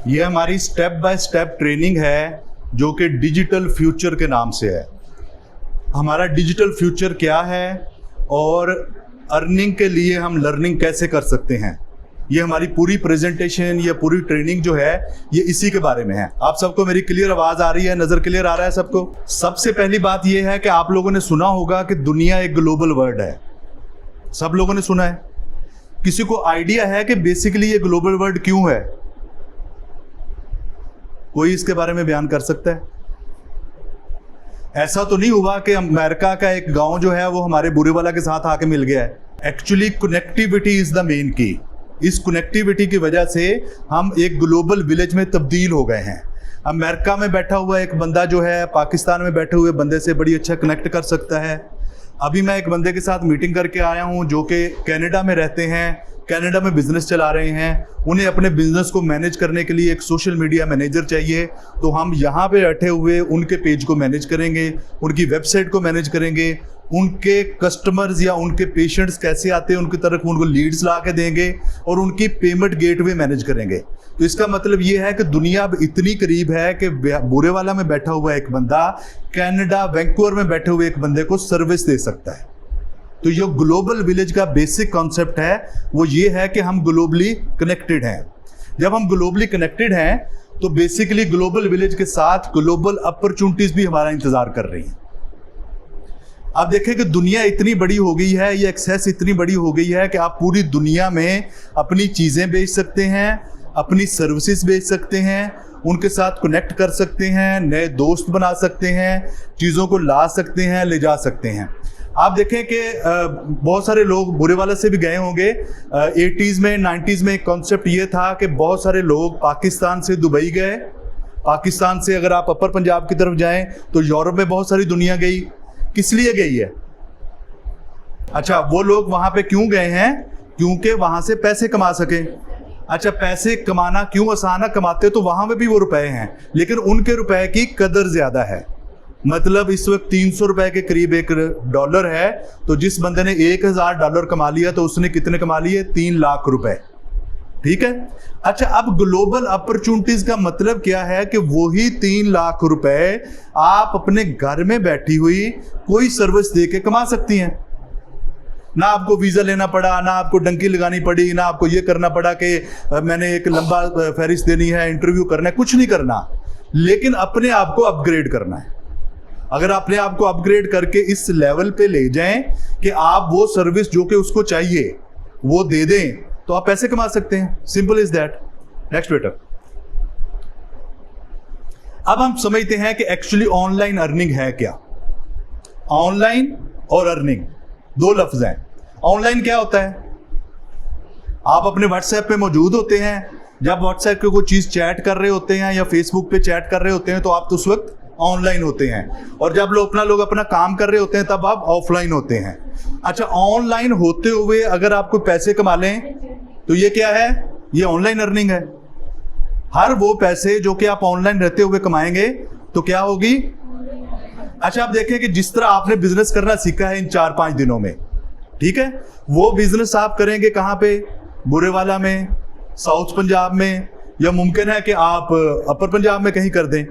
ये हमारी step by step training है जो कि डिजिटल फ्यूचर के नाम से है। हमारा डिजिटल फ्यूचर क्या है और अर्निंग के लिए हम लर्निंग कैसे कर सकते हैं, ये हमारी पूरी प्रेजेंटेशन, ये पूरी ट्रेनिंग जो है ये इसी के बारे में है। आप सबको मेरी क्लियर आवाज़ आ रही है, नज़र क्लियर आ रहा है सबको? सबसे पहली बात ये है कि आप लोगों ने सुना होगा कि दुनिया एक ग्लोबल वर्ल्ड है। सब लोगों ने सुना है? किसी को आइडिया है कि बेसिकली ये ग्लोबल वर्ल्ड क्यों है? कोई इसके बारे में बयान कर सकता है? ऐसा तो नहीं हुआ कि अमेरिका का एक गांव जो है वो हमारे बुरेवाला के साथ आके मिल गया है। Actually connectivity is the main की। इस कनेक्टिविटी की वजह से हम एक ग्लोबल विलेज में तब्दील हो गए हैं। अमेरिका में बैठा हुआ एक बंदा जो है पाकिस्तान में बैठे हुए बंदे से बड़ी अच्छा कनेक्ट कर सकता है। अभी मैं एक बंदे के साथ मीटिंग करके आया हूं जो कि कनाडा में रहते हैं, कनाडा में बिजनेस चला रहे हैं। उन्हें अपने बिजनेस को मैनेज करने के लिए एक सोशल मीडिया मैनेजर चाहिए, तो हम यहाँ पे बैठे हुए उनके पेज को मैनेज करेंगे, उनकी वेबसाइट को मैनेज करेंगे, उनके कस्टमर्स या उनके पेशेंट्स कैसे आते हैं उनकी तरफ उनको लीड्स ला के देंगे और उनकी पेमेंट गेटवे मैनेज करेंगे। तो इसका मतलब ये है कि दुनिया अब इतनी करीब है कि बुरेवाला में बैठा हुआ एक बंदा कनाडा वैंकूवर में बैठे हुए एक बंदे को सर्विस दे सकता है। तो ये ग्लोबल विलेज का बेसिक कॉन्सेप्ट है वो ये है कि हम ग्लोबली कनेक्टेड हैं। जब हम ग्लोबली कनेक्टेड हैं तो बेसिकली ग्लोबल विलेज के साथ ग्लोबल अपॉर्चुनिटीज भी हमारा इंतजार कर रही हैं। आप देखें कि दुनिया इतनी बड़ी हो गई है, ये एक्सेस इतनी बड़ी हो गई है कि आप पूरी दुनिया में अपनी चीज़ें बेच सकते हैं, अपनी सर्विसेज बेच सकते हैं, उनके साथ कनेक्ट कर सकते हैं, नए दोस्त बना सकते हैं, चीज़ों को ला सकते हैं, ले जा सकते हैं। आप देखें कि बहुत सारे लोग बुरेवाला से भी गए होंगे। 80s में 90s में एक कॉन्सेप्ट ये था कि बहुत सारे लोग पाकिस्तान से दुबई गए। पाकिस्तान से अगर आप अपर पंजाब की तरफ जाएं तो यूरोप में बहुत सारी दुनिया गई। किस लिए गई है? अच्छा, वो लोग वहां पे क्यों गए हैं? क्योंकि वहां से पैसे कमा सके। अच्छा, पैसे कमाना क्यों आसान है? कमाते तो वहां में भी वो रुपए हैं, लेकिन उनके रुपए की कदर ज्यादा है। मतलब इस वक्त 300 रुपए के करीब एक डॉलर है, तो जिस बंदे ने $1000 कमा लिया तो उसने कितने कमा लिए? 3 लाख रुपए। ठीक है। अच्छा, अब ग्लोबल अपॉर्चुनिटीज का मतलब क्या है कि वही 3 लाख रुपए आप अपने घर में बैठी हुई कोई सर्विस दे के कमा सकती हैं। ना आपको वीजा लेना पड़ा, ना आपको डंकी लगानी पड़ी, ना आपको ये करना पड़ा कि मैंने एक लंबा फहरिस्त देनी है, इंटरव्यू करना है, कुछ नहीं करना, लेकिन अपने आप को अपग्रेड करना है। अगर अपने आप को अपग्रेड करके इस लेवल पे ले जाएं कि आप वो सर्विस जो कि उसको चाहिए वो दे दें तो आप पैसे कमा सकते हैं। Simple is that. नेक्स्ट बेटा। अब हम समझते हैं कि एक्चुअली ऑनलाइन अर्निंग है क्या। ऑनलाइन और अर्निंग दो लफ्ज हैं। ऑनलाइन क्या होता है? आप अपने व्हाट्सएप पे मौजूद होते हैं, जब व्हाट्सएप पे कोई चीज चैट कर रहे होते हैं या फेसबुक पे चैट कर रहे होते हैं तो आप तो उस वक्त ऑनलाइन होते हैं, और जब लोग अपना काम कर रहे होते हैं तब आप ऑफलाइन होते हैं। अच्छा, ऑनलाइन होते हुए अगर आप कोई पैसे कमा लें तो ये क्या है? ये ऑनलाइन अर्निंग है। हर वो पैसे जो कि आप ऑनलाइन रहते हुए कमाएंगे तो क्या होगी? अच्छा, आप देखें कि जिस तरह आपने बिजनेस करना सीखा है इन 4-5 दिनों में, ठीक है, वो बिजनेस आप करेंगे कहां पे? बुरेवाला में, साउथ पंजाब में, या मुमकिन है कि आप अपर पंजाब में कहीं कर दें।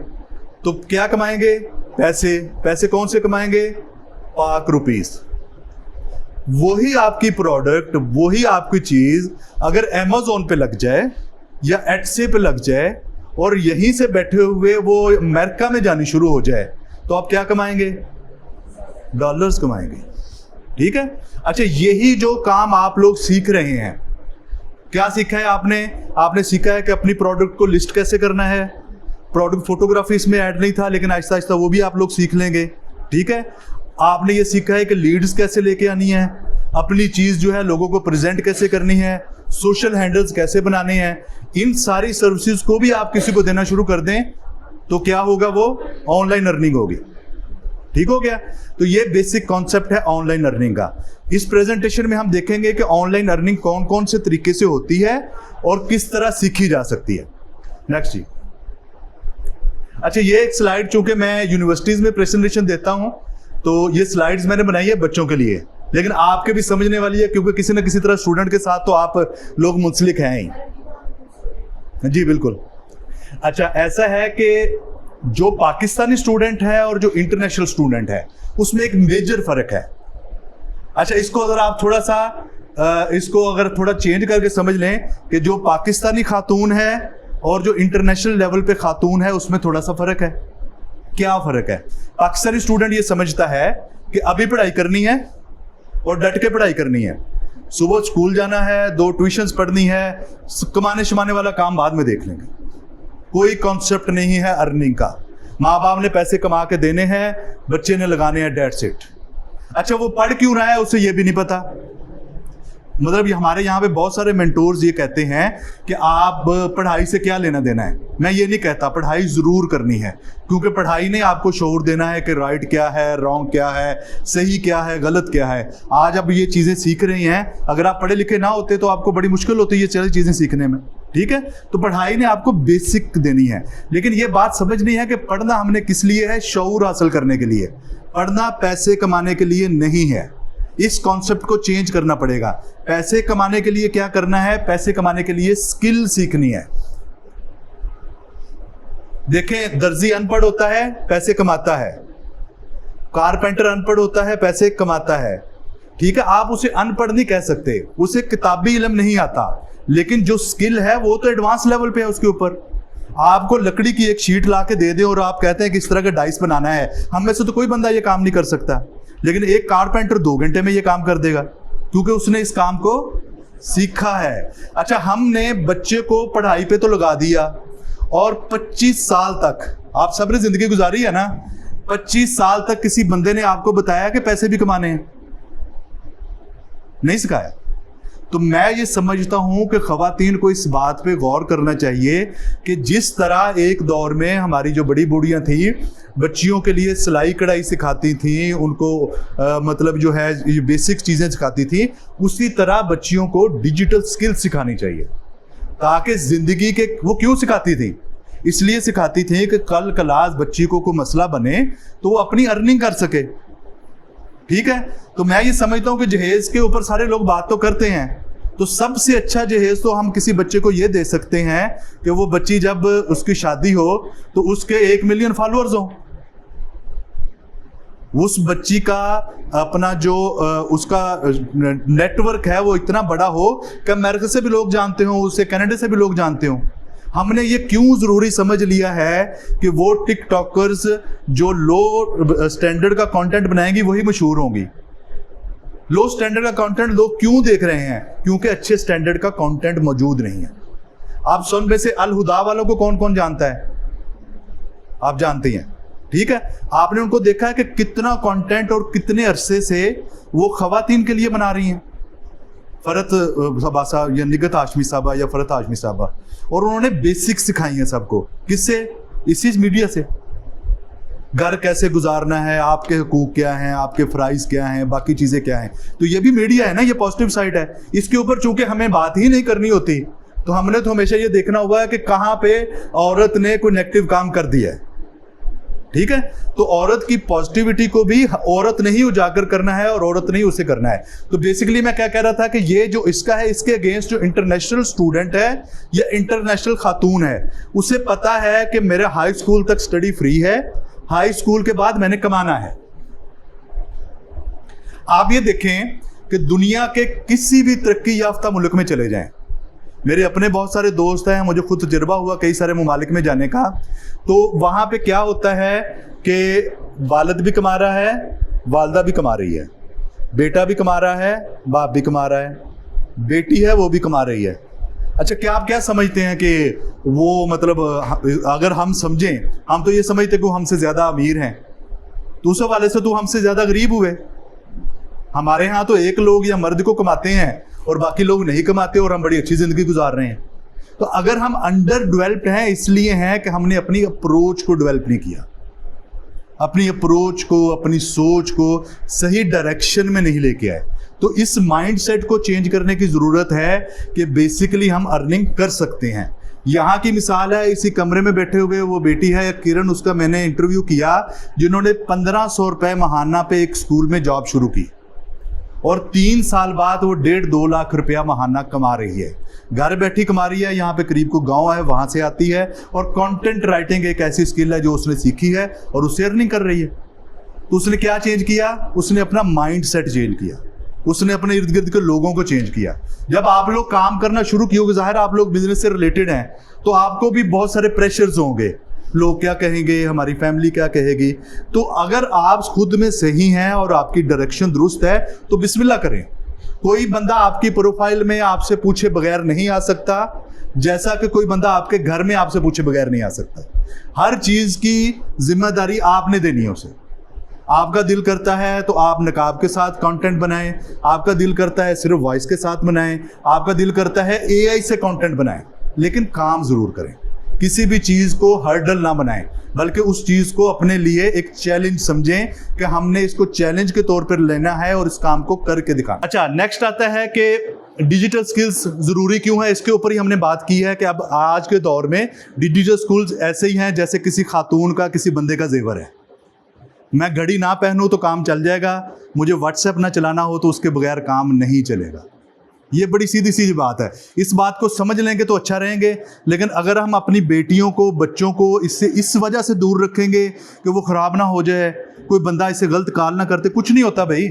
तो क्या कमाएंगे? पैसे। पैसे कौन से कमाएंगे? पाक रुपीस। वही आपकी प्रोडक्ट, वही आपकी चीज अगर अमेज़न पे लग जाए या एटसे पे लग जाए और यहीं से बैठे हुए वो अमेरिका में जानी शुरू हो जाए तो आप क्या कमाएंगे? डॉलर्स कमाएंगे। ठीक है। अच्छा, यही जो काम आप लोग सीख रहे हैं, क्या सीखा है आपने? आपने सीखा है कि अपनी प्रोडक्ट को लिस्ट कैसे करना है। प्रोडक्ट फोटोग्राफी इसमें ऐड नहीं था, लेकिन आहिस्ता आहिस्ता वो भी आप लोग सीख लेंगे। ठीक है। आपने ये सीखा है कि लीड्स कैसे लेके आनी है, अपनी चीज जो है लोगों को प्रेजेंट कैसे करनी है, सोशल हैंडल्स कैसे बनाने हैं। इन सारी सर्विसेज को भी आप किसी को देना शुरू कर दें तो क्या होगा? वो ऑनलाइन अर्निंग होगी। ठीक हो गया। तो ये बेसिक कॉन्सेप्ट है ऑनलाइन अर्निंग का। इस प्रेजेंटेशन में हम देखेंगे कि ऑनलाइन अर्निंग कौन कौन से तरीके से होती है और किस तरह सीखी जा सकती है। नेक्स्ट जी। अच्छा, ये एक स्लाइड, चूंकि मैं यूनिवर्सिटीज में प्रेजेंटेशन देता हूं तो ये स्लाइड्स मैंने बनाई है बच्चों के लिए, लेकिन आपके भी समझने वाली है क्योंकि किसी न किसी तरह स्टूडेंट के साथ तो आप लोग मुंसलिक हैं ही। जी बिल्कुल। अच्छा, ऐसा है कि जो पाकिस्तानी स्टूडेंट है और जो इंटरनेशनल स्टूडेंट है उसमें एक मेजर फर्क है। अच्छा, इसको अगर आप थोड़ा सा इसको अगर थोड़ा चेंज करके समझ लें कि जो पाकिस्तानी खातून है और जो इंटरनेशनल लेवल पे खातून है उसमें थोड़ा सा फर्क है। क्या फर्क है? पाकिस्तानी स्टूडेंट ये समझता है कि अभी पढ़ाई करनी है और डट के पढ़ाई करनी है, सुबह स्कूल जाना है, 2 ट्यूशंस पढ़नी है, कमाने शमाने वाला काम बाद में देख लेंगे। कोई कॉन्सेप्ट नहीं है अर्निंग का। माँ बाप ने पैसे कमा के देने हैं, बच्चे ने लगाने हैं, डेट्स इट। अच्छा, वो पढ़ क्यों रहा है उसे ये भी नहीं पता। मतलब हमारे यहाँ पे बहुत सारे मेंटोर्स ये कहते हैं कि आप पढ़ाई से क्या लेना देना है। मैं ये नहीं कहता, पढ़ाई ज़रूर करनी है, क्योंकि पढ़ाई ने आपको शऊर देना है कि राइट क्या है, रॉन्ग क्या है, सही क्या है, गलत क्या है। आज अब ये चीज़ें सीख रही हैं, अगर आप पढ़े लिखे ना होते तो आपको बड़ी मुश्किल होती ये सारी चीज़ें सीखने में। ठीक है, तो पढ़ाई ने आपको बेसिक देनी है, लेकिन ये बात समझनी है कि पढ़ना हमने किस लिए है? शऊर हासिल करने के लिए। पढ़ना पैसे कमाने के लिए नहीं है। इस कॉन्सेप्ट को चेंज करना पड़ेगा। पैसे कमाने के लिए क्या करना है? पैसे कमाने के लिए स्किल सीखनी है। देखें, दर्जी अनपढ़ होता है, पैसे कमाता है। कारपेंटर अनपढ़ होता है, पैसे कमाता है। ठीक है, आप उसे अनपढ़ नहीं कह सकते, उसे किताबी इल्म नहीं आता, लेकिन जो स्किल है वो तो एडवांस लेवल पे है। उसके ऊपर आपको लकड़ी की एक शीट ला के दे दे और आप कहते हैं कि इस तरह का डाइस बनाना है, हम में से तो कोई बंदा ये काम नहीं कर सकता, लेकिन एक कारपेंटर 2 घंटे में ये काम कर देगा, क्योंकि उसने इस काम को सीखा है। अच्छा, हमने बच्चे को पढ़ाई पे तो लगा दिया और 25 साल तक आप सबने जिंदगी गुजारी है ना, 25 साल तक किसी बंदे ने आपको बताया कि पैसे भी कमाने हैं? नहीं सिखाया। तो मैं ये समझता हूं कि खवातीन को इस बात पे गौर करना चाहिए कि जिस तरह एक दौर में हमारी जो बड़ी बूढ़ियां थी बच्चियों के लिए सिलाई कढ़ाई सिखाती थी, उनको मतलब जो है ये बेसिक चीज़ें सिखाती थी, उसी तरह बच्चियों को डिजिटल स्किल्स सिखानी चाहिए, ताकि ज़िंदगी के वो क्यों सिखाती थी? इसलिए सिखाती थी कि कल कलास बच्ची को कोई मसला बने तो वो अपनी अर्निंग कर सके। ठीक है, तो मैं ये समझता हूँ कि जहेज के ऊपर सारे लोग बात तो करते हैं, तो सबसे अच्छा जहेज तो हम किसी बच्चे को ये दे सकते हैं कि वो बच्ची जब उसकी शादी हो तो उसके 1 मिलियन फॉलोअर्स हों, उस बच्ची का अपना जो उसका नेटवर्क है वो इतना बड़ा हो कि अमेरिका से भी लोग जानते हो, उसे कनाडा से भी लोग जानते हो। हमने ये क्यों ज़रूरी समझ लिया है कि वो टिकटॉकर्स जो लो स्टैंडर्ड का कंटेंट बनाएंगी वही मशहूर होंगी। लो स्टैंडर्ड का कंटेंट लोग क्यों देख रहे हैं? क्योंकि अच्छे स्टैंडर्ड का कंटेंट मौजूद नहीं है। आप सुन में से अल हुदा वालों को कौन कौन जानता है? आप जानते हैं। ठीक है, आपने उनको देखा है कि कितना कंटेंट और कितने अरसे से वो खवातीन के लिए बना रही हैं। फरत साबा साहब या निगत हाशमी साहबा या फरत हाशमी साहबा, और उन्होंने बेसिक सिखाई है सबको। किससे? इसी मीडिया से। घर कैसे गुजारना है, आपके हुकूक क्या हैं, आपके फ़राइज़ क्या हैं, बाकी चीज़ें क्या हैं, तो ये भी मीडिया है ना, ये पॉजिटिव साइड है। इसके ऊपर चूंकि हमें बात ही नहीं करनी होती, तो हमने तो हमेशा ये देखना हुआ है कि कहाँ पे औरत ने कोई नेगेटिव काम कर दिया है। ठीक है, तो औरत की पॉजिटिविटी को भी औरत ने ही उजागर करना है और औरत ने ही उसे करना है। तो बेसिकली मैं क्या कह रहा था कि ये जो इसका है, इसके अगेंस्ट जो इंटरनेशनल स्टूडेंट है या इंटरनेशनल खातून है, उसे पता है कि मेरा हाई स्कूल तक स्टडी फ्री है, हाई स्कूल के बाद मैंने कमाना है। आप ये देखें कि दुनिया के किसी भी तरक्की याफ्ता मुल्क में चले जाएं, मेरे अपने बहुत सारे दोस्त हैं, मुझे खुद तजुर्बा हुआ कई सारे ममालिक में जाने का, तो वहाँ पे क्या होता है कि वालिद भी कमा रहा है, वालदा भी कमा रही है, बेटा भी कमा रहा है, बाप भी कमा रहा है, बेटी है वो भी कमा रही है। अच्छा, क्या आप क्या समझते हैं कि वो मतलब अगर हम समझें, हम तो ये समझते कि वो हमसे ज़्यादा अमीर हैं, तो उस वाले से तो हमसे ज़्यादा गरीब हुए। हमारे यहाँ तो एक लोग या मर्द को कमाते हैं और बाकी लोग नहीं कमाते और हम बड़ी अच्छी ज़िंदगी गुजार रहे हैं। तो अगर हम अंडर डेवलप्ड हैं, इसलिए हैं कि हमने अपनी अप्रोच को डेवलप नहीं किया, अपनी अप्रोच को, अपनी सोच को सही डायरेक्शन में नहीं लेके आए। तो इस माइंडसेट को चेंज करने की ज़रूरत है कि बेसिकली हम अर्निंग कर सकते हैं। यहाँ की मिसाल है, इसी कमरे में बैठे हुए वो बेटी है किरण, उसका मैंने इंटरव्यू किया, जिन्होंने 1500 रुपये महाना पे एक स्कूल में जॉब शुरू की। और 3 साल बाद वो 1.5-2 लाख रुपया महाना कमा रही है, घर बैठी कमा रही है। यहाँ पे करीब को गांव है, वहां से आती है, और कंटेंट राइटिंग एक ऐसी स्किल है जो उसने सीखी है और उससे अर्निंग कर रही है। तो उसने क्या चेंज किया? उसने अपना माइंड सेट चेंज किया, उसने अपने इर्द गिर्द के लोगों को चेंज किया। जब आप लोग काम करना शुरू किए, जाहिर आप लोग बिजनेस से रिलेटेड हैं, तो आपको भी बहुत सारे प्रेशर्स होंगे, लोग क्या कहेंगे, हमारी फैमिली क्या कहेगी। तो अगर आप खुद में सही हैं और आपकी डायरेक्शन दुरुस्त है तो बिस्मिल्लाह करें। कोई बंदा आपकी प्रोफाइल में आपसे पूछे बगैर नहीं आ सकता, जैसा कि कोई बंदा आपके घर में आपसे पूछे बगैर नहीं आ सकता। हर चीज की जिम्मेदारी आपने देनी है उसे। आपका दिल करता है तो आप नकाब के साथ कंटेंट बनाएं, आपका दिल करता है सिर्फ वॉइस के साथ बनाएं, आपका दिल करता है एआई से कंटेंट बनाएं, लेकिन काम जरूर करें। किसी भी चीज को हर्डल ना बनाएं, बल्कि उस चीज को अपने लिए एक चैलेंज समझें कि हमने इसको चैलेंज के तौर पर लेना है और इस काम को करके दिखाना। अच्छा, नेक्स्ट आता है कि डिजिटल स्किल्स जरूरी क्यों है। इसके ऊपर ही हमने बात की है कि अब आज के दौर में डिजिटल स्किल्स ऐसे ही हैं जैसे किसी खातून का किसी बंदे का जेवर है। मैं घड़ी ना पहनूं तो काम चल जाएगा, मुझे व्हाट्सएप ना चलाना हो तो उसके बगैर काम नहीं चलेगा। ये बड़ी सीधी सीधी बात है। इस बात को समझ लेंगे तो अच्छा रहेंगे, लेकिन अगर हम अपनी बेटियों को, बच्चों को इससे इस वजह से दूर रखेंगे कि वो ख़राब ना हो जाए, कोई बंदा इसे गलत कॉल ना करते, कुछ नहीं होता भाई।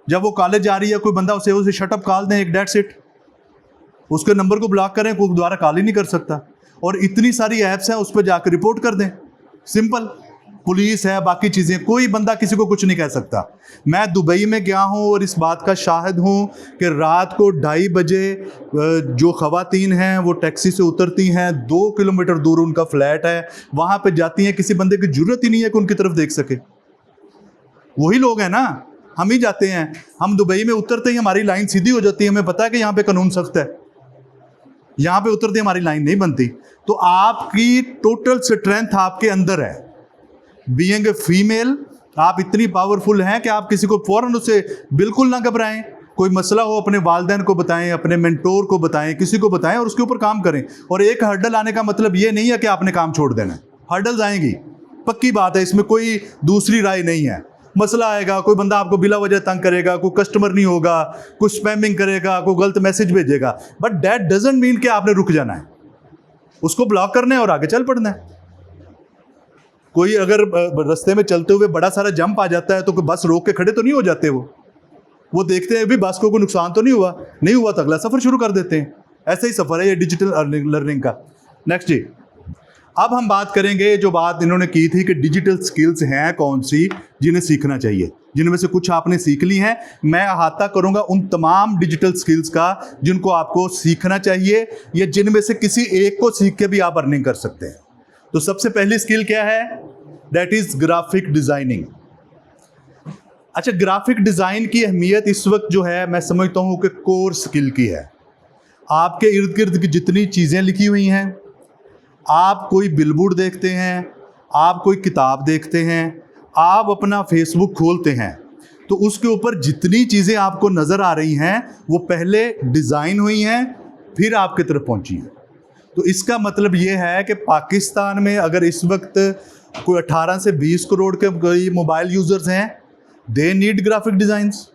जब वो कॉलेज जा रही है, कोई बंदा उसे शटअप कॉल दें, एक डेट्स इट, उसके नंबर को ब्लॉक करें, कोई दोबारा कॉल ही नहीं कर सकता। और इतनी सारी ऐप्स हैं, उस पर जाकर रिपोर्ट कर दें, सिंपल। पुलिस है, बाकी चीज़ें, कोई बंदा किसी को कुछ नहीं कह सकता। मैं दुबई में गया हूँ और इस बात का शाहिद हूँ कि रात को 2:30 बजे जो ख़वातीन हैं वो टैक्सी से उतरती हैं, 2 किलोमीटर दूर उनका फ्लैट है, वहाँ पे जाती हैं, किसी बंदे की ज़रूरत ही नहीं है कि उनकी तरफ देख सके। वही लोग हैं ना, हम ही जाते हैं। हम दुबई में उतरते ही हमारी लाइन सीधी हो जाती है, हमें पता है कि यहाँ पे कानून सख्त है, यहाँ पे उतरते हमारी लाइन नहीं बनती। तो आपकी टोटल स्ट्रेंथ आपके अंदर है। बीइंग ए फीमेल, आप इतनी पावरफुल हैं कि आप किसी को फौरन उससे बिल्कुल ना घबराएं। कोई मसला हो अपने वालिदैन को बताएं, अपने मेंटोर को बताएं, किसी को बताएं और उसके ऊपर काम करें। और एक हर्डल आने का मतलब ये नहीं है कि आपने काम छोड़ देना है। हर्डल्स आएंगी, पक्की बात है, इसमें कोई दूसरी राय नहीं है। मसला आएगा, कोई बंदा आपको बिला वजह तंग करेगा, कोई कस्टमर नहीं होगा, कोई स्पैमिंग करेगा, कोई गलत मैसेज भेजेगा, बट दैट डजंट मीन कि आपने रुक जाना है। उसको ब्लॉक करना है और आगे चल पड़ना है। कोई अगर रास्ते में चलते हुए बड़ा सारा जंप आ जाता है तो कोई बस रोक के खड़े तो नहीं हो जाते, वो देखते हैं भी बस को कोई नुकसान तो नहीं हुआ तो अगला सफ़र शुरू कर देते हैं। ऐसा ही सफ़र है ये डिजिटल लर्निंग का। नेक्स्ट जी, अब हम बात करेंगे जो बात इन्होंने की थी कि डिजिटल स्किल्स हैं कौन सी जिन्हें सीखना चाहिए, जिनमें से कुछ आपने सीख ली हैं। मैं अहाता करूंगा उन तमाम डिजिटल स्किल्स का जिनको आपको सीखना चाहिए, या जिनमें से किसी एक को सीख के भी आप अर्निंग कर सकते हैं। तो सबसे पहली स्किल क्या है? That is graphic designing. अच्छा, ग्राफिक डिजाइन की अहमियत इस वक्त जो है मैं समझता हूं कि कोर स्किल की है। आपके इर्द गिर्द की जितनी चीज़ें लिखी हुई हैं, आप कोई बिलबोर्ड देखते हैं, आप कोई किताब देखते हैं, आप अपना फेसबुक खोलते हैं, तो उसके ऊपर जितनी चीज़ें आपको नज़र आ रही हैं वो पहले डिज़ाइन हुई हैं, फिर आपकी तरफ पहुंची हैं। तो इसका मतलब ये है कि पाकिस्तान में अगर इस वक्त कोई 18 से 20 करोड़ के मोबाइल यूज़र्स हैं, दे नीड ग्राफिक डिज़ाइंस।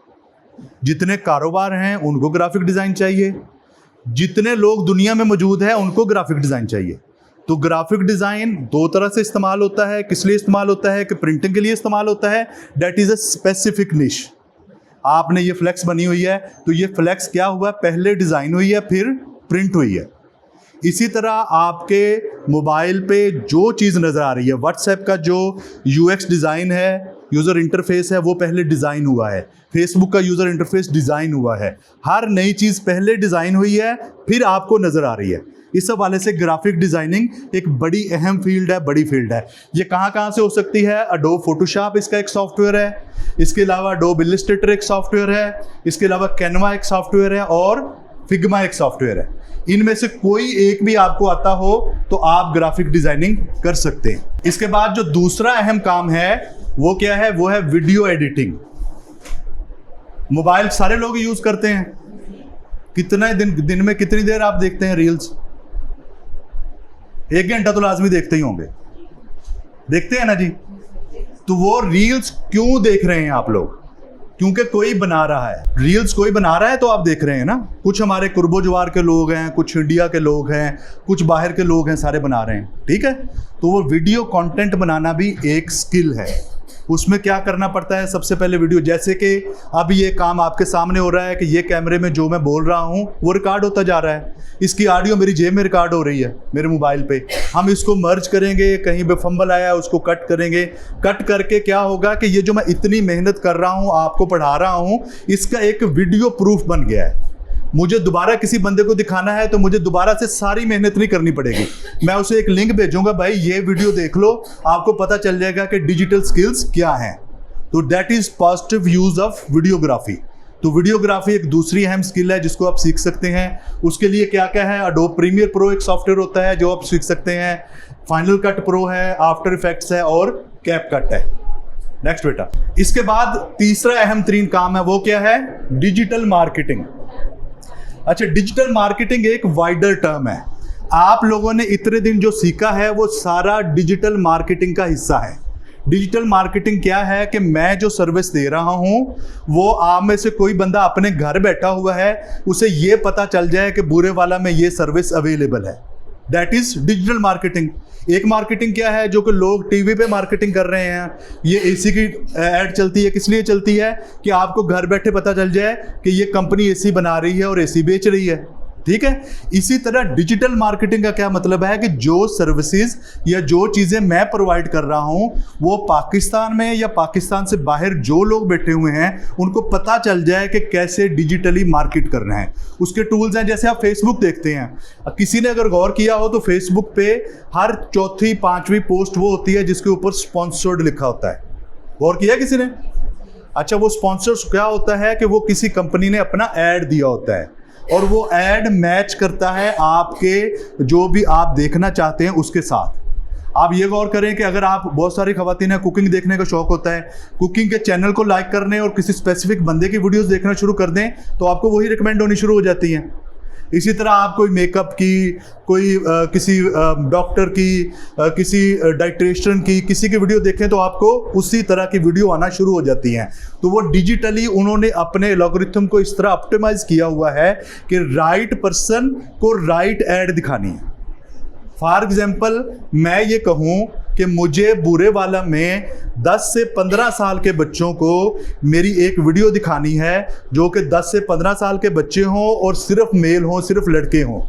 जितने कारोबार हैं उनको ग्राफिक डिज़ाइन चाहिए, जितने लोग दुनिया में मौजूद हैं उनको ग्राफिक डिज़ाइन चाहिए। तो ग्राफिक डिज़ाइन 2 तरह से इस्तेमाल होता है। किस लिए इस्तेमाल होता है? कि प्रिंटिंग के लिए इस्तेमाल होता है। दैट इज़ अ स्पेसिफिक निश। आपने ये फ्लेक्स बनी हुई है, तो ये फ्लेक्स क्या हुआ? पहले डिज़ाइन हुई है, फिर प्रिंट हुई है। इसी तरह आपके मोबाइल पे जो चीज़ नज़र आ रही है, व्हाट्सएप का जो यूएक्स डिज़ाइन है, यूज़र इंटरफेस है, वो पहले डिज़ाइन हुआ है। फेसबुक का यूज़र इंटरफेस डिज़ाइन हुआ है। हर नई चीज़ पहले डिज़ाइन हुई है, फिर आपको नज़र आ रही है। इस हवाले से ग्राफिक डिज़ाइनिंग एक बड़ी अहम फील्ड है, बड़ी फील्ड है। ये कहाँ से हो सकती है? अडोब फोटोशॉप इसका एक सॉफ्टवेयर है, इसके अलावा अडोब इलस्ट्रेटर एक सॉफ्टवेयर है, इसके अलावा कैनवा एक सॉफ्टवेयर है और फिग्मा एक सॉफ्टवेयर है। इनमें से कोई एक भी आपको आता हो तो आप ग्राफिक डिज़ाइनिंग कर सकते हैं। इसके बाद जो दूसरा अहम काम है वो क्या है? वो है वीडियो एडिटिंग। मोबाइल सारे लोग यूज़ करते हैं। कितना दिन में कितनी देर आप देखते हैं रील्स? 1 घंटा तो लाजमी देखते ही होंगे, देखते हैं ना जी। तो वो रील्स क्यों देख रहे हैं आप लोग? क्योंकि कोई बना रहा है, रील्स कोई बना रहा है तो आप देख रहे हैं ना। कुछ हमारे कुर्बो जवार के लोग हैं, कुछ इंडिया के लोग हैं, कुछ बाहर के लोग हैं, सारे बना रहे हैं, ठीक है। तो वो वीडियो कंटेंट बनाना भी एक स्किल है। उसमें क्या करना पड़ता है, सबसे पहले वीडियो, जैसे कि अब ये काम आपके सामने हो रहा है कि ये कैमरे में जो मैं बोल रहा हूँ वो रिकॉर्ड होता जा रहा है, इसकी ऑडियो मेरी जेब में रिकॉर्ड हो रही है मेरे मोबाइल पे। हम इसको मर्ज करेंगे, कहीं पे फंबल आया उसको कट करेंगे, कट करके क्या होगा कि ये जो मैं इतनी मेहनत कर रहा हूँ, आपको पढ़ा रहा हूँ, इसका एक वीडियो प्रूफ बन गया है। मुझे दोबारा किसी बंदे को दिखाना है तो मुझे दोबारा से सारी मेहनत नहीं करनी पड़ेगी। मैं उसे एक लिंक भेजूंगा, भाई ये वीडियो देख लो, आपको पता चल जाएगा कि डिजिटल स्किल्स क्या हैं। तो that is positive use of videography. तो वीडियोग्राफी एक दूसरी अहम स्किल है जिसको आप सीख सकते हैं। उसके लिए क्या क्या है, अडोब प्रीमियर प्रो एक सॉफ्टवेयर होता है जो आप सीख सकते हैं, फाइनल कट प्रो है, आफ्टर इफेक्ट्स है और कैप कट है। नेक्स्ट बेटा, इसके बाद तीसरा अहम तरीन काम है, वो क्या है, डिजिटल मार्केटिंग। अच्छा, डिजिटल मार्केटिंग एक वाइडर टर्म है। आप लोगों ने इतने दिन जो सीखा है वो सारा डिजिटल मार्केटिंग का हिस्सा है। डिजिटल मार्केटिंग क्या है कि मैं जो सर्विस दे रहा हूं वो आप में से कोई बंदा अपने घर बैठा हुआ है, उसे ये पता चल जाए कि बुरे वाला में ये सर्विस अवेलेबल है। That is digital marketing. एक मार्केटिंग क्या है, जो कि लोग टीवी पे मार्केटिंग कर रहे हैं, ये एसी की ऐड चलती है, किस लिए चलती है कि आपको घर बैठे पता चल जाए कि ये कंपनी एसी बना रही है और एसी बेच रही है, ठीक है। इसी तरह डिजिटल मार्केटिंग का क्या मतलब है कि जो सर्विसेज या जो चीज़ें मैं प्रोवाइड कर रहा हूं वो पाकिस्तान में या पाकिस्तान से बाहर जो लोग बैठे हुए हैं उनको पता चल जाए कि कैसे डिजिटली मार्केट करना है। उसके टूल्स हैं, जैसे आप फेसबुक देखते हैं, किसी ने अगर गौर किया हो तो फेसबुक पे हर चौथी पांचवी पोस्ट वो होती है जिसके ऊपर स्पॉन्सर्ड लिखा होता है। गौर किया किसी ने? अच्छा, वो स्पॉन्सर्स क्या होता है कि वो किसी कंपनी ने अपना ऐड दिया होता है और वो ऐड मैच करता है आपके जो भी आप देखना चाहते हैं उसके साथ। आप ये गौर करें कि अगर आप, बहुत सारी खवातीन हैं, कुकिंग देखने का शौक होता है, कुकिंग के चैनल को लाइक करने और किसी स्पेसिफिक बंदे की वीडियोस देखना शुरू कर दें तो आपको वही रिकमेंड होनी शुरू हो जाती हैं। इसी तरह आप कोई मेकअप की, कोई किसी डॉक्टर की, किसी डाइट्रिशियन की, किसी की वीडियो देखें तो आपको उसी तरह की वीडियो आना शुरू हो जाती हैं। तो वो डिजिटली उन्होंने अपने एल्गोरिथम को इस तरह ऑप्टिमाइज किया हुआ है कि राइट पर्सन को राइट ऐड दिखानी है। फॉर एग्जाम्पल, मैं ये कहूँ कि मुझे बुरे वाला में 10 से 15 साल के बच्चों को मेरी एक वीडियो दिखानी है जो कि 10 से 15 साल के बच्चे हों और सिर्फ मेल हों, सिर्फ लड़के हों